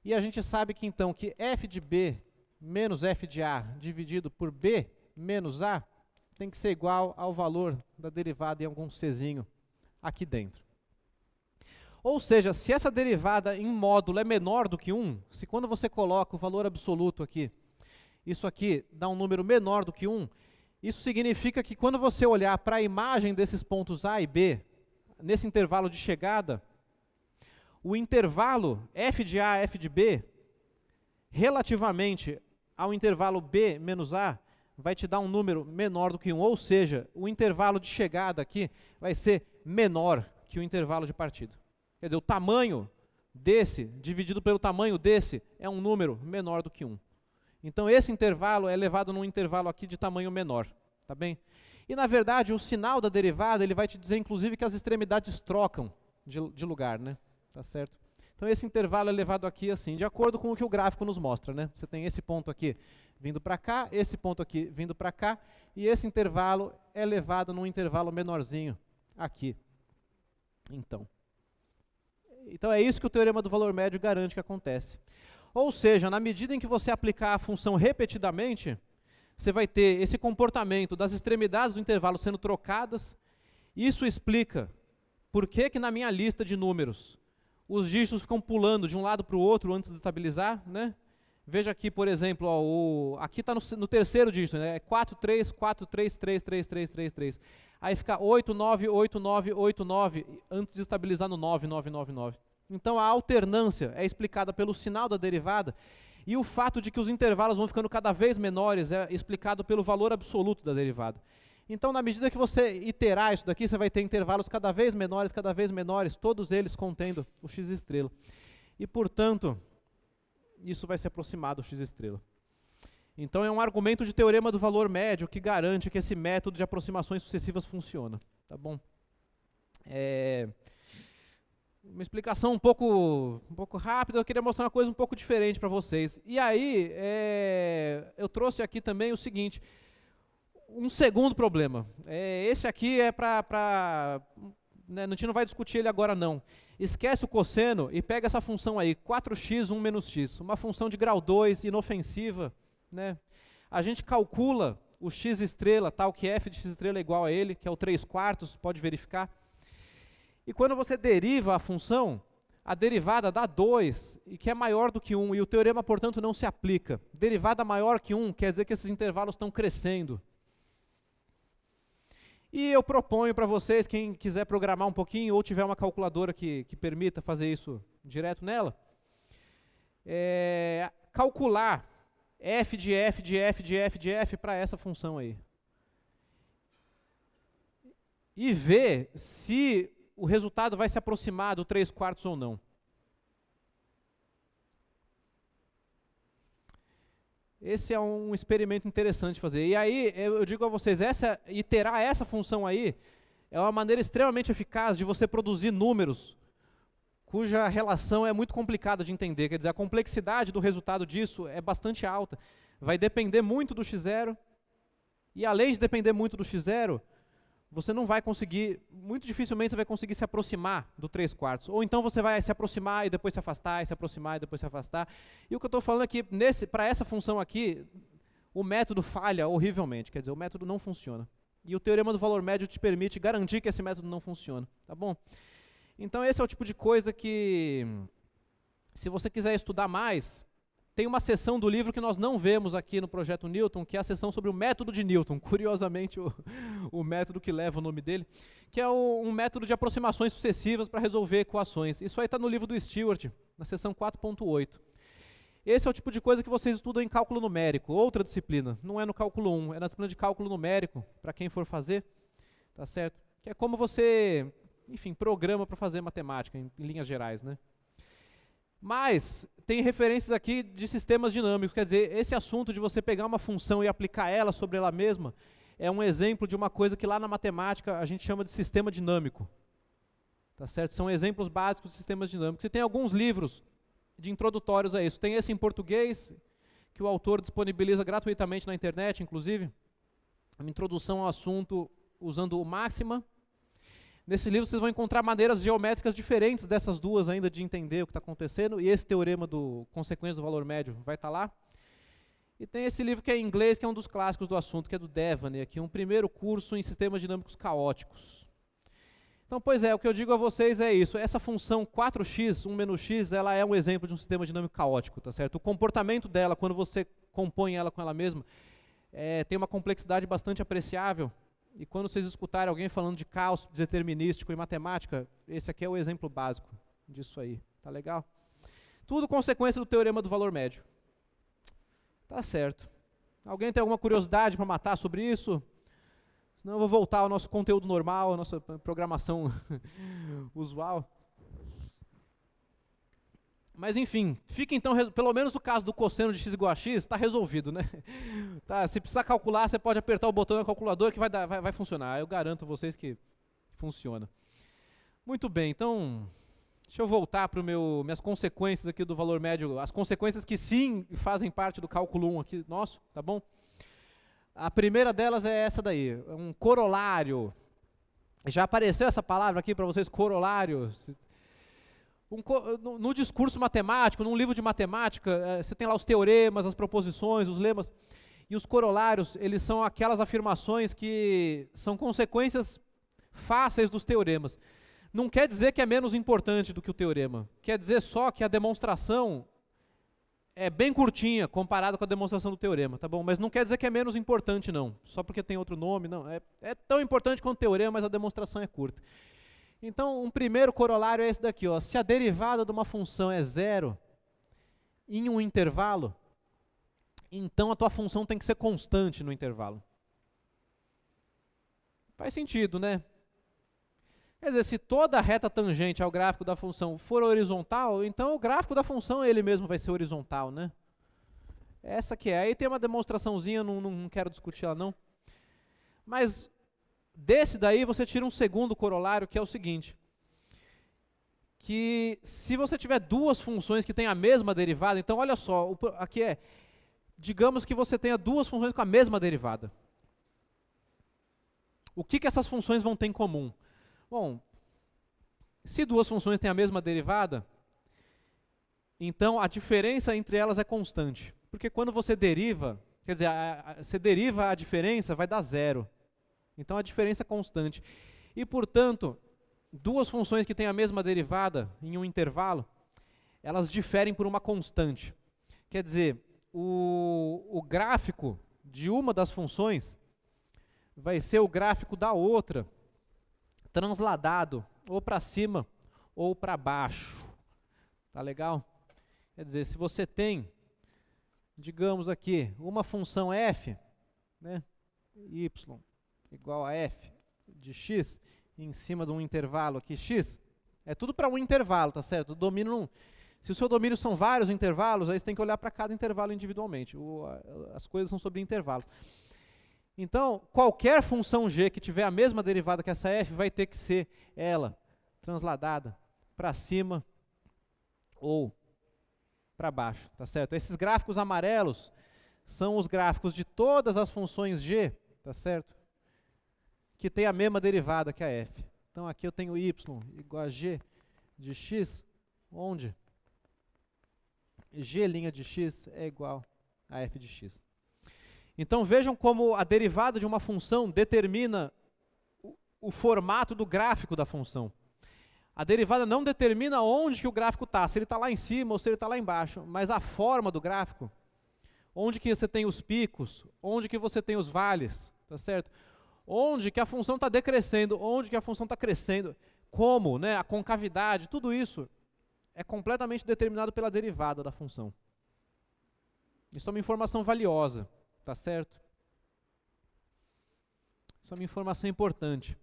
Speaker 1: e a gente sabe que então que f de B menos f de A dividido por B menos A tem que ser igual ao valor da derivada em algum czinho aqui dentro. Ou seja, se essa derivada em módulo é menor do que 1, se quando você coloca o valor absoluto aqui, isso aqui dá um número menor do que 1, isso significa que quando você olhar para a imagem desses pontos A e B, nesse intervalo de chegada, o intervalo f de A, f de B, relativamente ao intervalo B menos A, vai te dar um número menor do que 1, ou seja, o intervalo de chegada aqui vai ser menor que o intervalo de partida. Quer dizer, o tamanho desse, dividido pelo tamanho desse, é um número menor do que 1. Então, esse intervalo é levado num intervalo aqui de tamanho menor, tá bem? E, na verdade, o sinal da derivada, ele vai te dizer, inclusive, que as extremidades trocam de lugar, né? Tá certo? Então, esse intervalo é levado aqui assim, de acordo com o que o gráfico nos mostra, né? Você tem esse ponto aqui vindo para cá, esse ponto aqui vindo para cá, e esse intervalo é levado num intervalo menorzinho aqui. Então é isso que o teorema do valor médio garante que acontece. Ou seja, na medida em que você aplicar a função repetidamente, você vai ter esse comportamento das extremidades do intervalo sendo trocadas. Isso explica por que na minha lista de números os dígitos ficam pulando de um lado para o outro antes de estabilizar, né? Veja aqui, por exemplo, ó, aqui está no terceiro dígito, né? É 4, 3, 4, 3, 3, 3, 3, 3, 3. Aí fica 8, 9, 8, 9, 8, 9, antes de estabilizar no 9, 9, 9, 9. Então a alternância é explicada pelo sinal da derivada, e o fato de que os intervalos vão ficando cada vez menores é explicado pelo valor absoluto da derivada. Então, na medida que você iterar isso daqui, você vai ter intervalos cada vez menores, todos eles contendo o x estrela. E, portanto, isso vai se aproximar do x estrela. Então, é um argumento de teorema do valor médio que garante que esse método de aproximações sucessivas funciona. Tá bom? Uma explicação um pouco rápida, eu queria mostrar uma coisa um pouco diferente para vocês. E aí, eu trouxe aqui também o seguinte, um segundo problema. Esse aqui é né, a gente não vai discutir ele agora não. Esquece o cosseno e pega essa função aí, 4x, 1 menos x, uma função de grau 2, inofensiva, né? A gente calcula o x estrela, tal que f de x estrela é igual a ele, que é o 3/4, pode verificar. E quando você deriva a função, a derivada dá 2, e que é maior do que 1, e o teorema, portanto, não se aplica. Derivada maior que 1 quer dizer que esses intervalos estão crescendo. E eu proponho para vocês, quem quiser programar um pouquinho, ou tiver uma calculadora que permita fazer isso direto nela, calcular f de f de f de f de f para essa função aí. E ver se o resultado vai se aproximar do 3/4 ou não. Esse é um experimento interessante de fazer. E aí, eu digo a vocês, iterar essa função aí é uma maneira extremamente eficaz de você produzir números cuja relação é muito complicada de entender. Quer dizer, a complexidade do resultado disso é bastante alta. Vai depender muito do x0. E além de depender muito do x0, você não vai conseguir, muito dificilmente você vai conseguir se aproximar do 3/4. Ou então você vai se aproximar e depois se afastar, e se aproximar e depois se afastar. E o que eu estou falando aqui, para essa função aqui, o método falha horrivelmente, quer dizer, o método não funciona. E o teorema do valor médio te permite garantir que esse método não funciona, tá bom? Então esse é o tipo de coisa que, se você quiser estudar mais, tem uma seção do livro que nós não vemos aqui no Projeto Newton, que é a seção sobre o método de Newton, curiosamente o método que leva o nome dele, que é um método de aproximações sucessivas para resolver equações. Isso aí está no livro do Stewart, na seção 4.8. Esse é o tipo de coisa que vocês estudam em cálculo numérico, outra disciplina. Não é no cálculo 1, é na disciplina de cálculo numérico, para quem for fazer, tá certo? Que é como você, enfim, programa para fazer matemática, em linhas gerais, né? Mas tem referências aqui de sistemas dinâmicos, quer dizer, esse assunto de você pegar uma função e aplicar ela sobre ela mesma é um exemplo de uma coisa que lá na matemática a gente chama de sistema dinâmico. Tá certo? São exemplos básicos de sistemas dinâmicos. E tem alguns livros de introdutórios a isso. Tem esse em português, que o autor disponibiliza gratuitamente na internet, inclusive, uma introdução ao assunto usando o Máxima. Nesse livro vocês vão encontrar maneiras geométricas diferentes dessas duas ainda de entender o que está acontecendo, e esse teorema do consequência do valor médio vai estar lá. E tem esse livro que é em inglês, que é um dos clássicos do assunto, que é do Devaney, aqui, um primeiro curso em sistemas dinâmicos caóticos. Então, pois é, o que eu digo a vocês é isso, essa função 4x, 1 menos x, ela é um exemplo de um sistema dinâmico caótico, tá certo? O comportamento dela, quando você compõe ela com ela mesma, tem uma complexidade bastante apreciável. E quando vocês escutarem alguém falando de caos determinístico em matemática, esse aqui é o exemplo básico disso aí. Tá legal? Tudo consequência do teorema do valor médio. Tá certo. Alguém tem alguma curiosidade para matar sobre isso? Senão eu vou voltar ao nosso conteúdo normal, à nossa programação usual. Mas enfim, fica então, pelo menos no caso do cosseno de x igual a x, está resolvido, né? Tá, se precisar calcular, você pode apertar o botão na calculadora que vai funcionar. Eu garanto a vocês que funciona. Muito bem, então, deixa eu voltar para minhas consequências aqui do valor médio, as consequências que sim fazem parte do cálculo 1 aqui nosso, tá bom? A primeira delas é essa daí, um corolário. Já apareceu essa palavra aqui para vocês, corolário? No discurso matemático, num livro de matemática, você tem lá os teoremas, as proposições, os lemas, e os corolários, eles são aquelas afirmações que são consequências fáceis dos teoremas. Não quer dizer que é menos importante do que o teorema, quer dizer só que a demonstração é bem curtinha comparada com a demonstração do teorema, tá bom? Mas não quer dizer que é menos importante não, só porque tem outro nome, não. É tão importante quanto o teorema, mas a demonstração é curta. Então, um primeiro corolário é esse daqui, ó. Se a derivada de uma função é zero em um intervalo, então a tua função tem que ser constante no intervalo. Faz sentido, né? Quer dizer, se toda a reta tangente ao gráfico da função for horizontal, então o gráfico da função ele mesmo vai ser horizontal, né? Essa que é. Aí tem uma demonstraçãozinha, não quero discutir ela não. Mas desse daí você tira um segundo corolário, que é o seguinte, que se você tiver duas funções que têm a mesma derivada, então olha só, aqui digamos que você tenha duas funções com a mesma derivada. O que essas funções vão ter em comum? Bom, se duas funções têm a mesma derivada, então a diferença entre elas é constante, porque quando você deriva, quer dizer, você deriva a diferença, vai dar zero. Então a diferença é constante. E, portanto, duas funções que têm a mesma derivada em um intervalo, elas diferem por uma constante. Quer dizer, o gráfico de uma das funções vai ser o gráfico da outra, transladado, ou para cima ou para baixo. Tá legal? Quer dizer, se você tem, digamos aqui, uma função f, né, y, igual a f de x, em cima de um intervalo aqui, x, é tudo para um intervalo, tá certo? O domínio se o seu domínio são vários intervalos, aí você tem que olhar para cada intervalo individualmente. As coisas são sobre intervalo. Então, qualquer função g que tiver a mesma derivada que essa f, vai ter que ser ela transladada para cima ou para baixo, tá certo? Esses gráficos amarelos são os gráficos de todas as funções g, tá certo? Que tem a mesma derivada que a f. Então aqui eu tenho y igual a g de x, onde g' de x é igual a f de x. Então vejam como a derivada de uma função determina o formato do gráfico da função. A derivada não determina onde que o gráfico está, se ele está lá em cima ou se ele está lá embaixo, mas a forma do gráfico, onde que você tem os picos, onde que você tem os vales, tá certo? Onde que a função está decrescendo, onde que a função está crescendo, como, né, a concavidade, tudo isso é completamente determinado pela derivada da função. Isso é uma informação valiosa, tá certo? Isso é uma informação importante.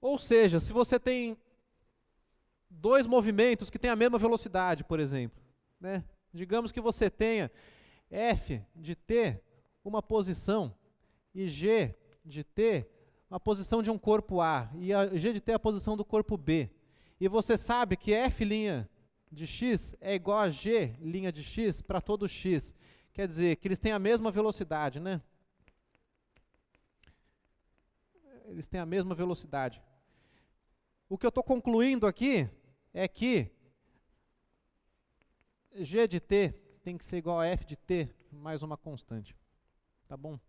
Speaker 1: Ou seja, se você tem dois movimentos que têm a mesma velocidade, por exemplo, né? Digamos que você tenha F de t uma posição e G de t uma posição de um corpo A e a G de t a posição do corpo B. E você sabe que F' de x é igual a G' de x para todo x. Quer dizer, que eles têm a mesma velocidade, né? Eles têm a mesma velocidade. O que eu estou concluindo aqui é que G de t tem que ser igual a F de t mais uma constante. Tá bom?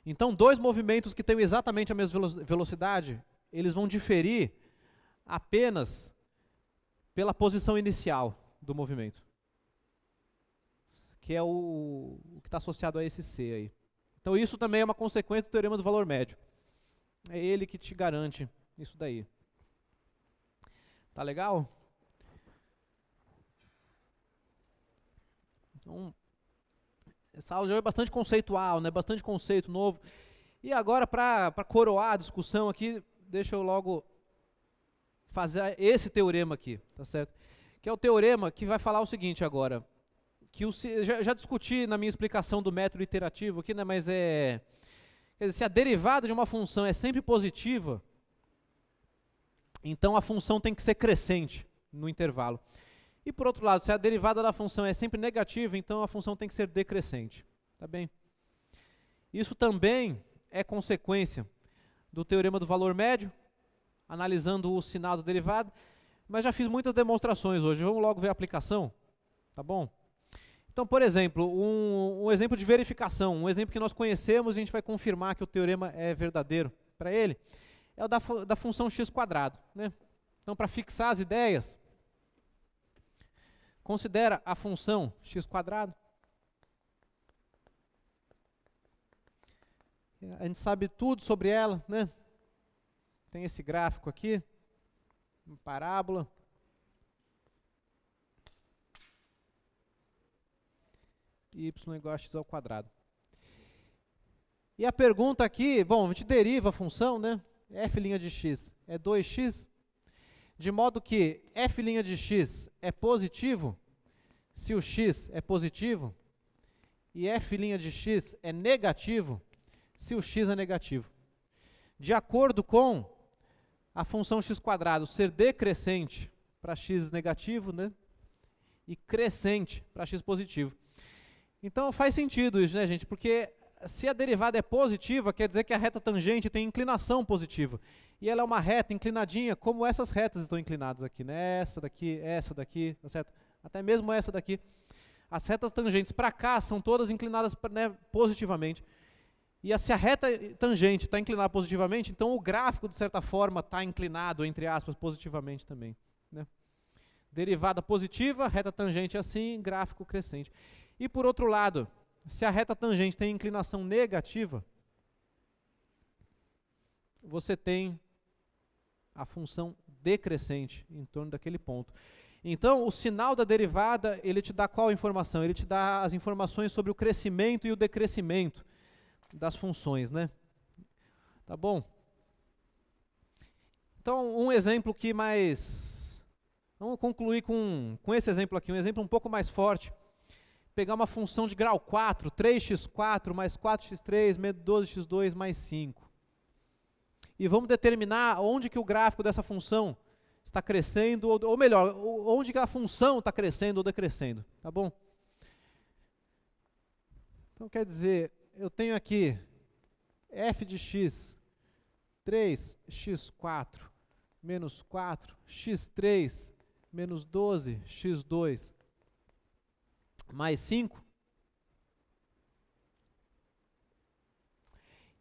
Speaker 1: Então, dois movimentos que têm exatamente a mesma velocidade, eles vão diferir apenas pela posição inicial do movimento, que é o que está associado a esse C aí. Então, isso também é uma consequência do teorema do valor médio. É ele que te garante isso daí. Tá legal? Então, essa aula já é bastante conceitual, né? Bastante conceito novo. E agora, para coroar a discussão aqui, deixa eu logo fazer esse teorema aqui, tá certo? Que é o teorema que vai falar o seguinte agora. Que já discuti na minha explicação do método iterativo aqui, né? Mas quer dizer, se a derivada de uma função é sempre positiva, então a função tem que ser crescente no intervalo. E por outro lado, se a derivada da função é sempre negativa, então a função tem que ser decrescente. Tá bem? Isso também é consequência do teorema do valor médio, analisando o sinal da derivada, mas já fiz muitas demonstrações hoje. Vamos logo ver a aplicação, tá bom? Então, por exemplo, um exemplo de verificação, um exemplo que nós conhecemos e a gente vai confirmar que o teorema é verdadeiro para ele, é o da função x², né? Então, para fixar as ideias, considera a função x². A gente sabe tudo sobre ela, né? Tem esse gráfico aqui, uma parábola. Y igual a x². E a pergunta aqui, bom, a gente deriva a função, né? F' de x é 2x, de modo que F' de x é positivo, se o x é positivo, e F' de x é negativo, se o x é negativo. De acordo com a função x² ser decrescente para x negativo, né? E crescente para x positivo. Então faz sentido isso, né, gente? Porque se a derivada é positiva, quer dizer que a reta tangente tem inclinação positiva. E ela é uma reta inclinadinha, como essas retas estão inclinadas aqui, né? Essa daqui, tá certo? Até mesmo essa daqui. As retas tangentes para cá são todas inclinadas, né, positivamente. E se a reta tangente está inclinada positivamente, então o gráfico, de certa forma, está inclinado, entre aspas, positivamente também, né? Derivada positiva, reta tangente assim, gráfico crescente. E por outro lado, se a reta tangente tem inclinação negativa, você tem a função decrescente em torno daquele ponto. Então, o sinal da derivada, ele te dá qual informação? Ele te dá as informações sobre o crescimento e o decrescimento das funções, né? Tá bom? Então, um exemplo que mais... Vamos concluir com esse exemplo aqui, um exemplo um pouco mais forte. Pegar uma função de grau 4, 3x4 mais 4x3 menos 12x2 mais 5. E vamos determinar onde que o gráfico dessa função está crescendo, ou melhor, onde que a função está crescendo ou decrescendo, tá bom? Então quer dizer, eu tenho aqui f de x, 3x4 menos 4, x3 menos 12, x2 mais 5.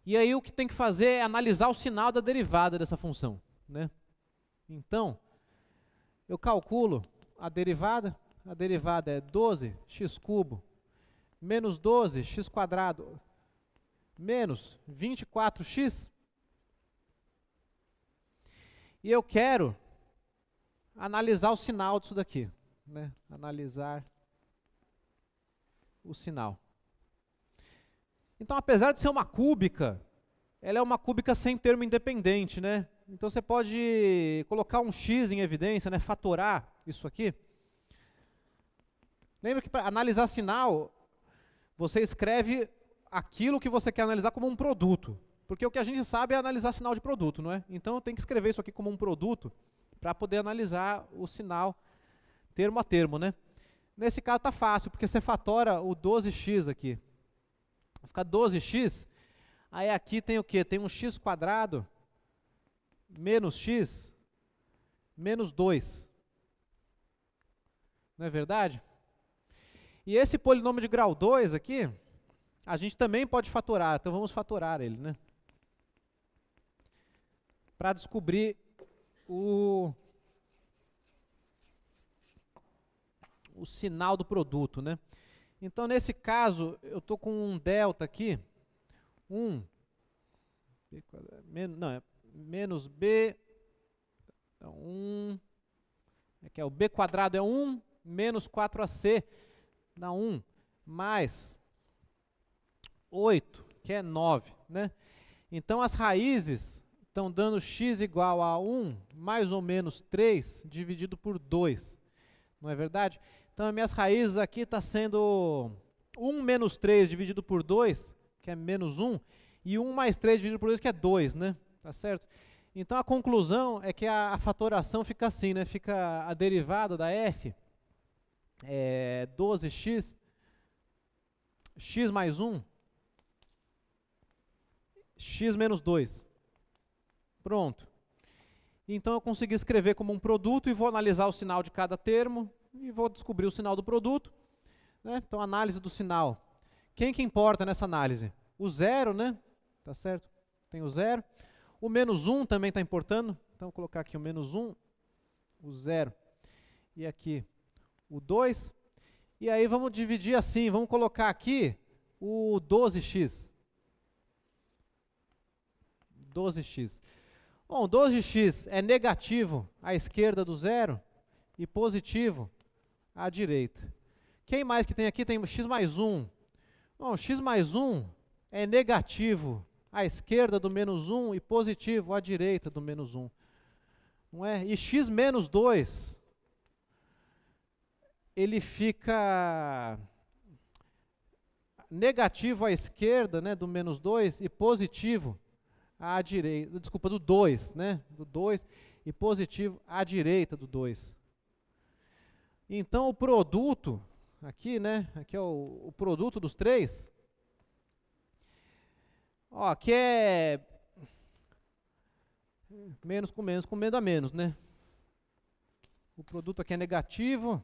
Speaker 1: E aí o que tem que fazer é analisar o sinal da derivada dessa função, né? Então, eu calculo a derivada é 12x³ menos 12x² menos 24x. E eu quero analisar o sinal disso daqui, né? Analisar o sinal. Então, apesar de ser uma cúbica, ela é uma cúbica sem termo independente, né? Então você pode colocar um x em evidência, né? Fatorar isso aqui. Lembra que para analisar sinal, você escreve aquilo que você quer analisar como um produto. Porque o que a gente sabe é analisar sinal de produto, não é? Então eu tenho que escrever isso aqui como um produto para poder analisar o sinal termo a termo, né? Nesse caso está fácil, porque você fatora o 12x aqui. Vai ficar 12x, aí aqui tem o quê? Tem um x quadrado menos x menos 2. Não é verdade? E esse polinômio de grau 2 aqui, a gente também pode fatorar, então vamos fatorar ele, né? Para descobrir o sinal do produto, né? Então, nesse caso, eu estou com um delta aqui, menos b, que é o b quadrado é 1, menos 4ac dá 1, mais 8, que é 9, né? Então, as raízes estão dando x igual a 1 mais ou menos 3 dividido por 2, não é verdade? Então, as minhas raízes aqui está sendo 1 menos 3 dividido por 2, que é menos 1, e 1 mais 3 dividido por 2, que é 2, né? Tá certo? Então, a conclusão é que a fatoração fica assim, né? Fica a derivada da f, 12x, x mais 1, x menos 2. Pronto. Então, eu consegui escrever como um produto e vou analisar o sinal de cada termo e vou descobrir o sinal do produto, né? Então, análise do sinal. Quem que importa nessa análise? O zero, né? Tá certo? Tem o zero. O menos 1 também está importando. Então, vou colocar aqui o menos 1, o 0 e aqui o 2. E aí vamos dividir assim, vamos colocar aqui o 12x. 12x. Bom, 12x é negativo à esquerda do zero e positivo à direita. Quem mais que tem aqui? Tem x mais 1. Bom, x mais 1 é negativo à esquerda do menos 1 e positivo à direita do menos 1. Não é? E x menos 2, ele fica negativo à esquerda, né, do menos 2 e positivo à direita, desculpa, do 2, né, do 2 e positivo à direita do 2. Então o produto, aqui, né, aqui é o produto dos três, ó, aqui é menos com menos dá menos, né? O produto aqui é negativo.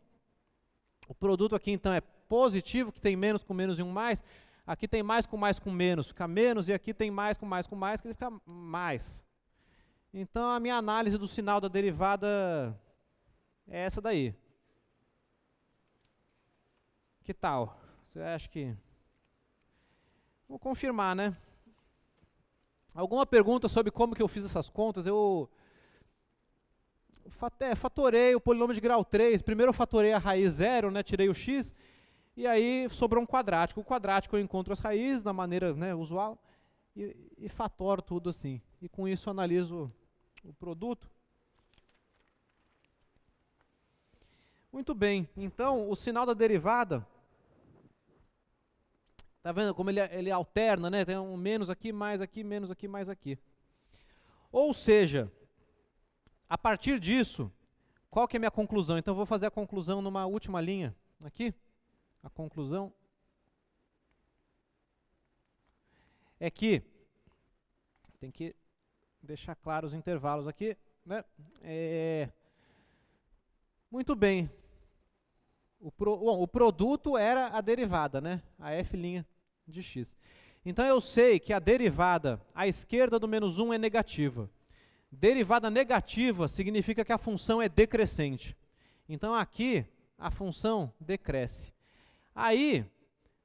Speaker 1: O produto aqui, então, é positivo, que tem menos com menos e um mais. Aqui tem mais com menos, fica menos. E aqui tem mais, que fica mais. Então, a minha análise do sinal da derivada é essa daí. Que tal? Você acha que... Vou confirmar, né? Alguma pergunta sobre como que eu fiz essas contas? Eu fatorei o polinômio de grau 3. Primeiro eu fatorei a raiz 0, né, tirei o x, e aí sobrou um quadrático. O quadrático eu encontro as raízes da maneira, né, usual e fatoro tudo assim. E com isso eu analiso o produto. Muito bem, então o sinal da derivada, tá vendo como ele alterna, né? Tem um menos aqui, mais aqui, menos aqui, mais aqui. Ou seja, a partir disso, qual que é a minha conclusão? Então, eu vou fazer a conclusão numa última linha aqui. A conclusão é que, tem que deixar claros os intervalos aqui, né? Muito bem. Bom, o produto era a derivada, né? A f' de x. Então, eu sei que a derivada à esquerda do menos 1 é negativa. Derivada negativa significa que a função é decrescente. Então, aqui, a função decresce. Aí,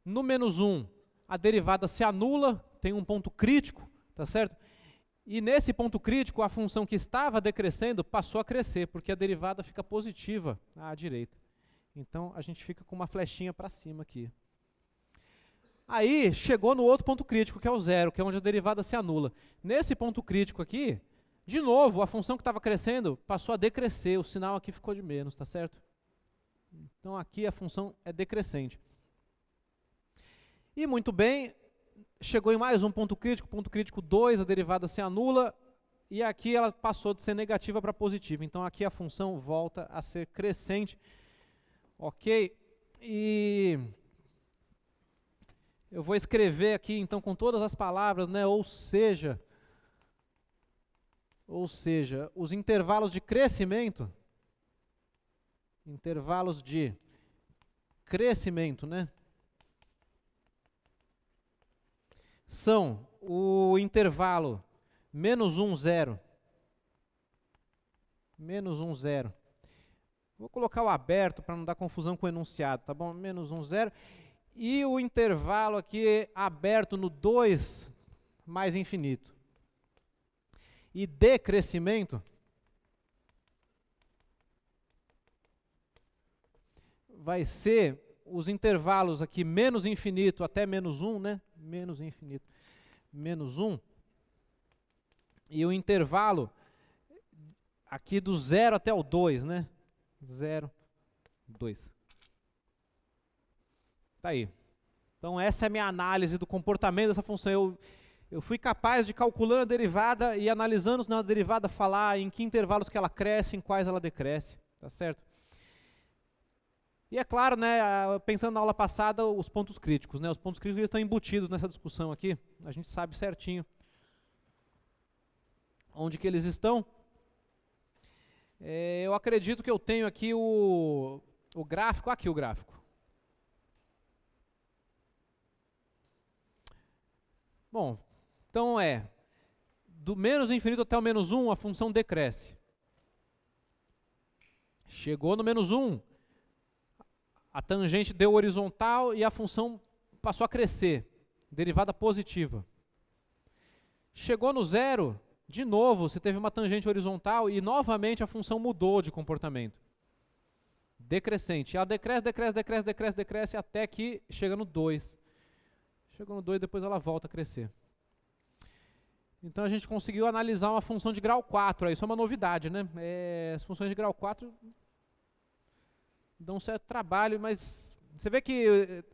Speaker 1: no menos 1, a derivada se anula, tem um ponto crítico, tá certo? E nesse ponto crítico, a função que estava decrescendo passou a crescer, porque a derivada fica positiva à direita. Então, a gente fica com uma flechinha para cima aqui. Aí, chegou no outro ponto crítico, que é o zero, que é onde a derivada se anula. Nesse ponto crítico aqui, de novo, a função que estava crescendo passou a decrescer, o sinal aqui ficou de menos, tá certo? Então, aqui a função é decrescente. E, muito bem, chegou em mais um ponto crítico 2, a derivada se anula, e aqui ela passou de ser negativa para positiva. Então, aqui a função volta a ser crescente. Ok? E eu vou escrever aqui, então, com todas as palavras, né? Ou seja, os intervalos de crescimento, né? São o intervalo menos 1, 0. Menos 1, 0. Vou colocar o aberto para não dar confusão com o enunciado, tá bom? Menos 1, 0. E o intervalo aqui aberto no 2 mais infinito. E decrescimento vai ser os intervalos aqui menos infinito até menos 1, né? Menos infinito, menos 1. E o intervalo aqui do 0 até o 2, né? 0, 2. Tá aí. Então essa é a minha análise do comportamento dessa função. Eu fui capaz de, calculando a derivada e analisando na derivada, falar em que intervalos que ela cresce, em quais ela decresce, tá certo? E é claro, né, pensando na aula passada, os pontos críticos, né? Os pontos críticos estão embutidos nessa discussão aqui. A gente sabe certinho onde que eles estão. Eu acredito que eu tenho aqui o gráfico, aqui o gráfico. Bom, então do menos infinito até o menos 1, a função decresce. Chegou no menos 1, a tangente deu horizontal e a função passou a crescer, derivada positiva. Chegou no 0, de novo, você teve uma tangente horizontal e novamente a função mudou de comportamento. Decrescente. Ela decresce até que chega no 2. Chegou no 2, depois ela volta a crescer. Então a gente conseguiu analisar uma função de grau 4, isso é uma novidade, né? As funções de grau 4 dão um certo trabalho, mas você vê que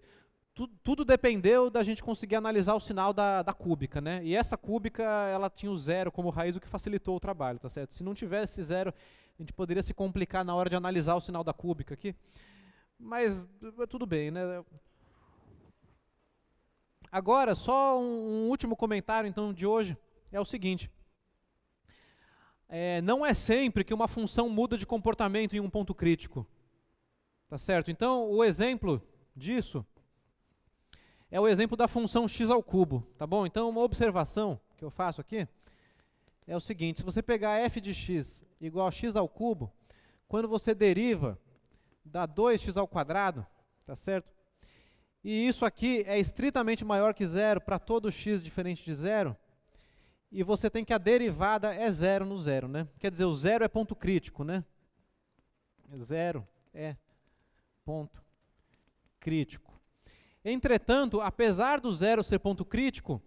Speaker 1: tudo dependeu da gente conseguir analisar o sinal da cúbica, né? E essa cúbica, ela tinha o 0 como raiz, o que facilitou o trabalho, tá certo? Se não tivesse 0, a gente poderia se complicar na hora de analisar o sinal da cúbica aqui. Mas tudo bem, né? Agora, só um último comentário, então, de hoje, é o seguinte. Não é sempre que uma função muda de comportamento em um ponto crítico. Tá certo? Então, o exemplo disso é o exemplo da função x ao cubo, tá bom? Então, uma observação que eu faço aqui é o seguinte: se você pegar f de x igual a x ao cubo, quando você deriva, dá 2x ao quadrado, tá certo? E isso aqui é estritamente maior que 0 para todo x diferente de 0, e você tem que a derivada é 0 no 0, né? Quer dizer, o 0 é ponto crítico, né? 0 é ponto crítico. Entretanto, apesar do 0 ser ponto crítico,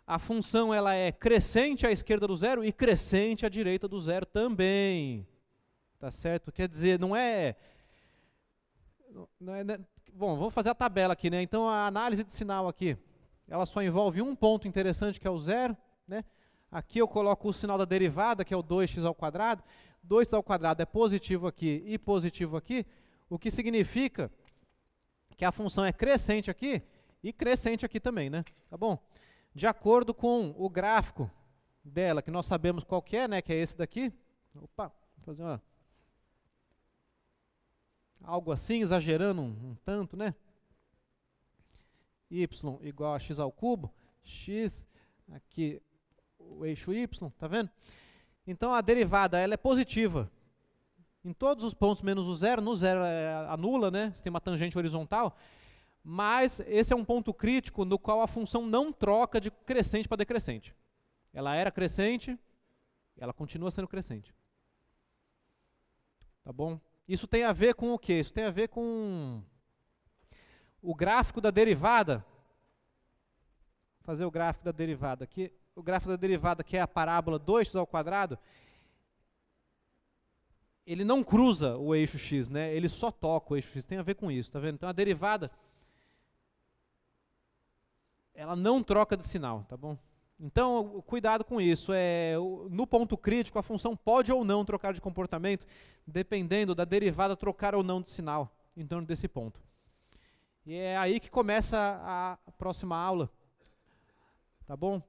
Speaker 1: a função ela é crescente à esquerda do 0 e crescente à direita do 0 também. Tá certo? Quer dizer, não é... Bom, vamos fazer a tabela aqui, né? Então, a análise de sinal aqui, ela só envolve um ponto interessante, que é o 0, né? Aqui eu coloco o sinal da derivada, que é o 2x ao quadrado. 2x ao quadrado é positivo aqui e positivo aqui, o que significa que a função é crescente aqui e crescente aqui também, né? Tá bom? De acordo com o gráfico dela, que nós sabemos qual que é, né? Que é esse daqui. Opa, vou fazer algo assim, exagerando um tanto, né? Y igual a x ao cubo, x, aqui o eixo y, tá vendo? Então a derivada ela é positiva em todos os pontos menos o 0, no 0 anula, né? Você tem uma tangente horizontal, mas esse é um ponto crítico no qual a função não troca de crescente para decrescente. Ela era crescente, ela continua sendo crescente. Tá bom? Isso tem a ver com o quê? Isso tem a ver com o gráfico da derivada. Vou fazer o gráfico da derivada aqui. O gráfico da derivada, que é a parábola 2x², ele não cruza o eixo x, né? Ele só toca o eixo x. Tem a ver com isso, tá vendo? Então a derivada, ela não troca de sinal, tá bom? Então, cuidado com isso. No ponto crítico, a função pode ou não trocar de comportamento, dependendo da derivada trocar ou não de sinal, em torno desse ponto. E é aí que começa a próxima aula, tá bom?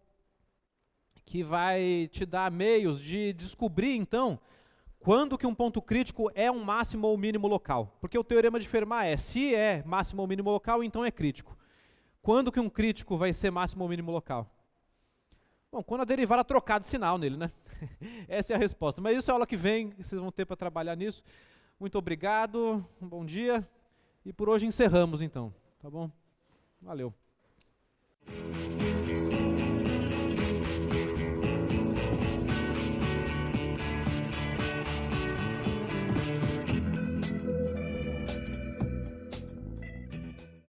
Speaker 1: Que vai te dar meios de descobrir, então, quando que um ponto crítico é um máximo ou mínimo local. Porque o teorema de Fermat se é máximo ou mínimo local, então é crítico. Quando que um crítico vai ser máximo ou mínimo local? Bom, quando a derivada trocar de sinal nele, né? Essa é a resposta. Mas isso é a aula que vem, vocês vão ter para trabalhar nisso. Muito obrigado, um bom dia. E por hoje encerramos, então. Tá bom? Valeu.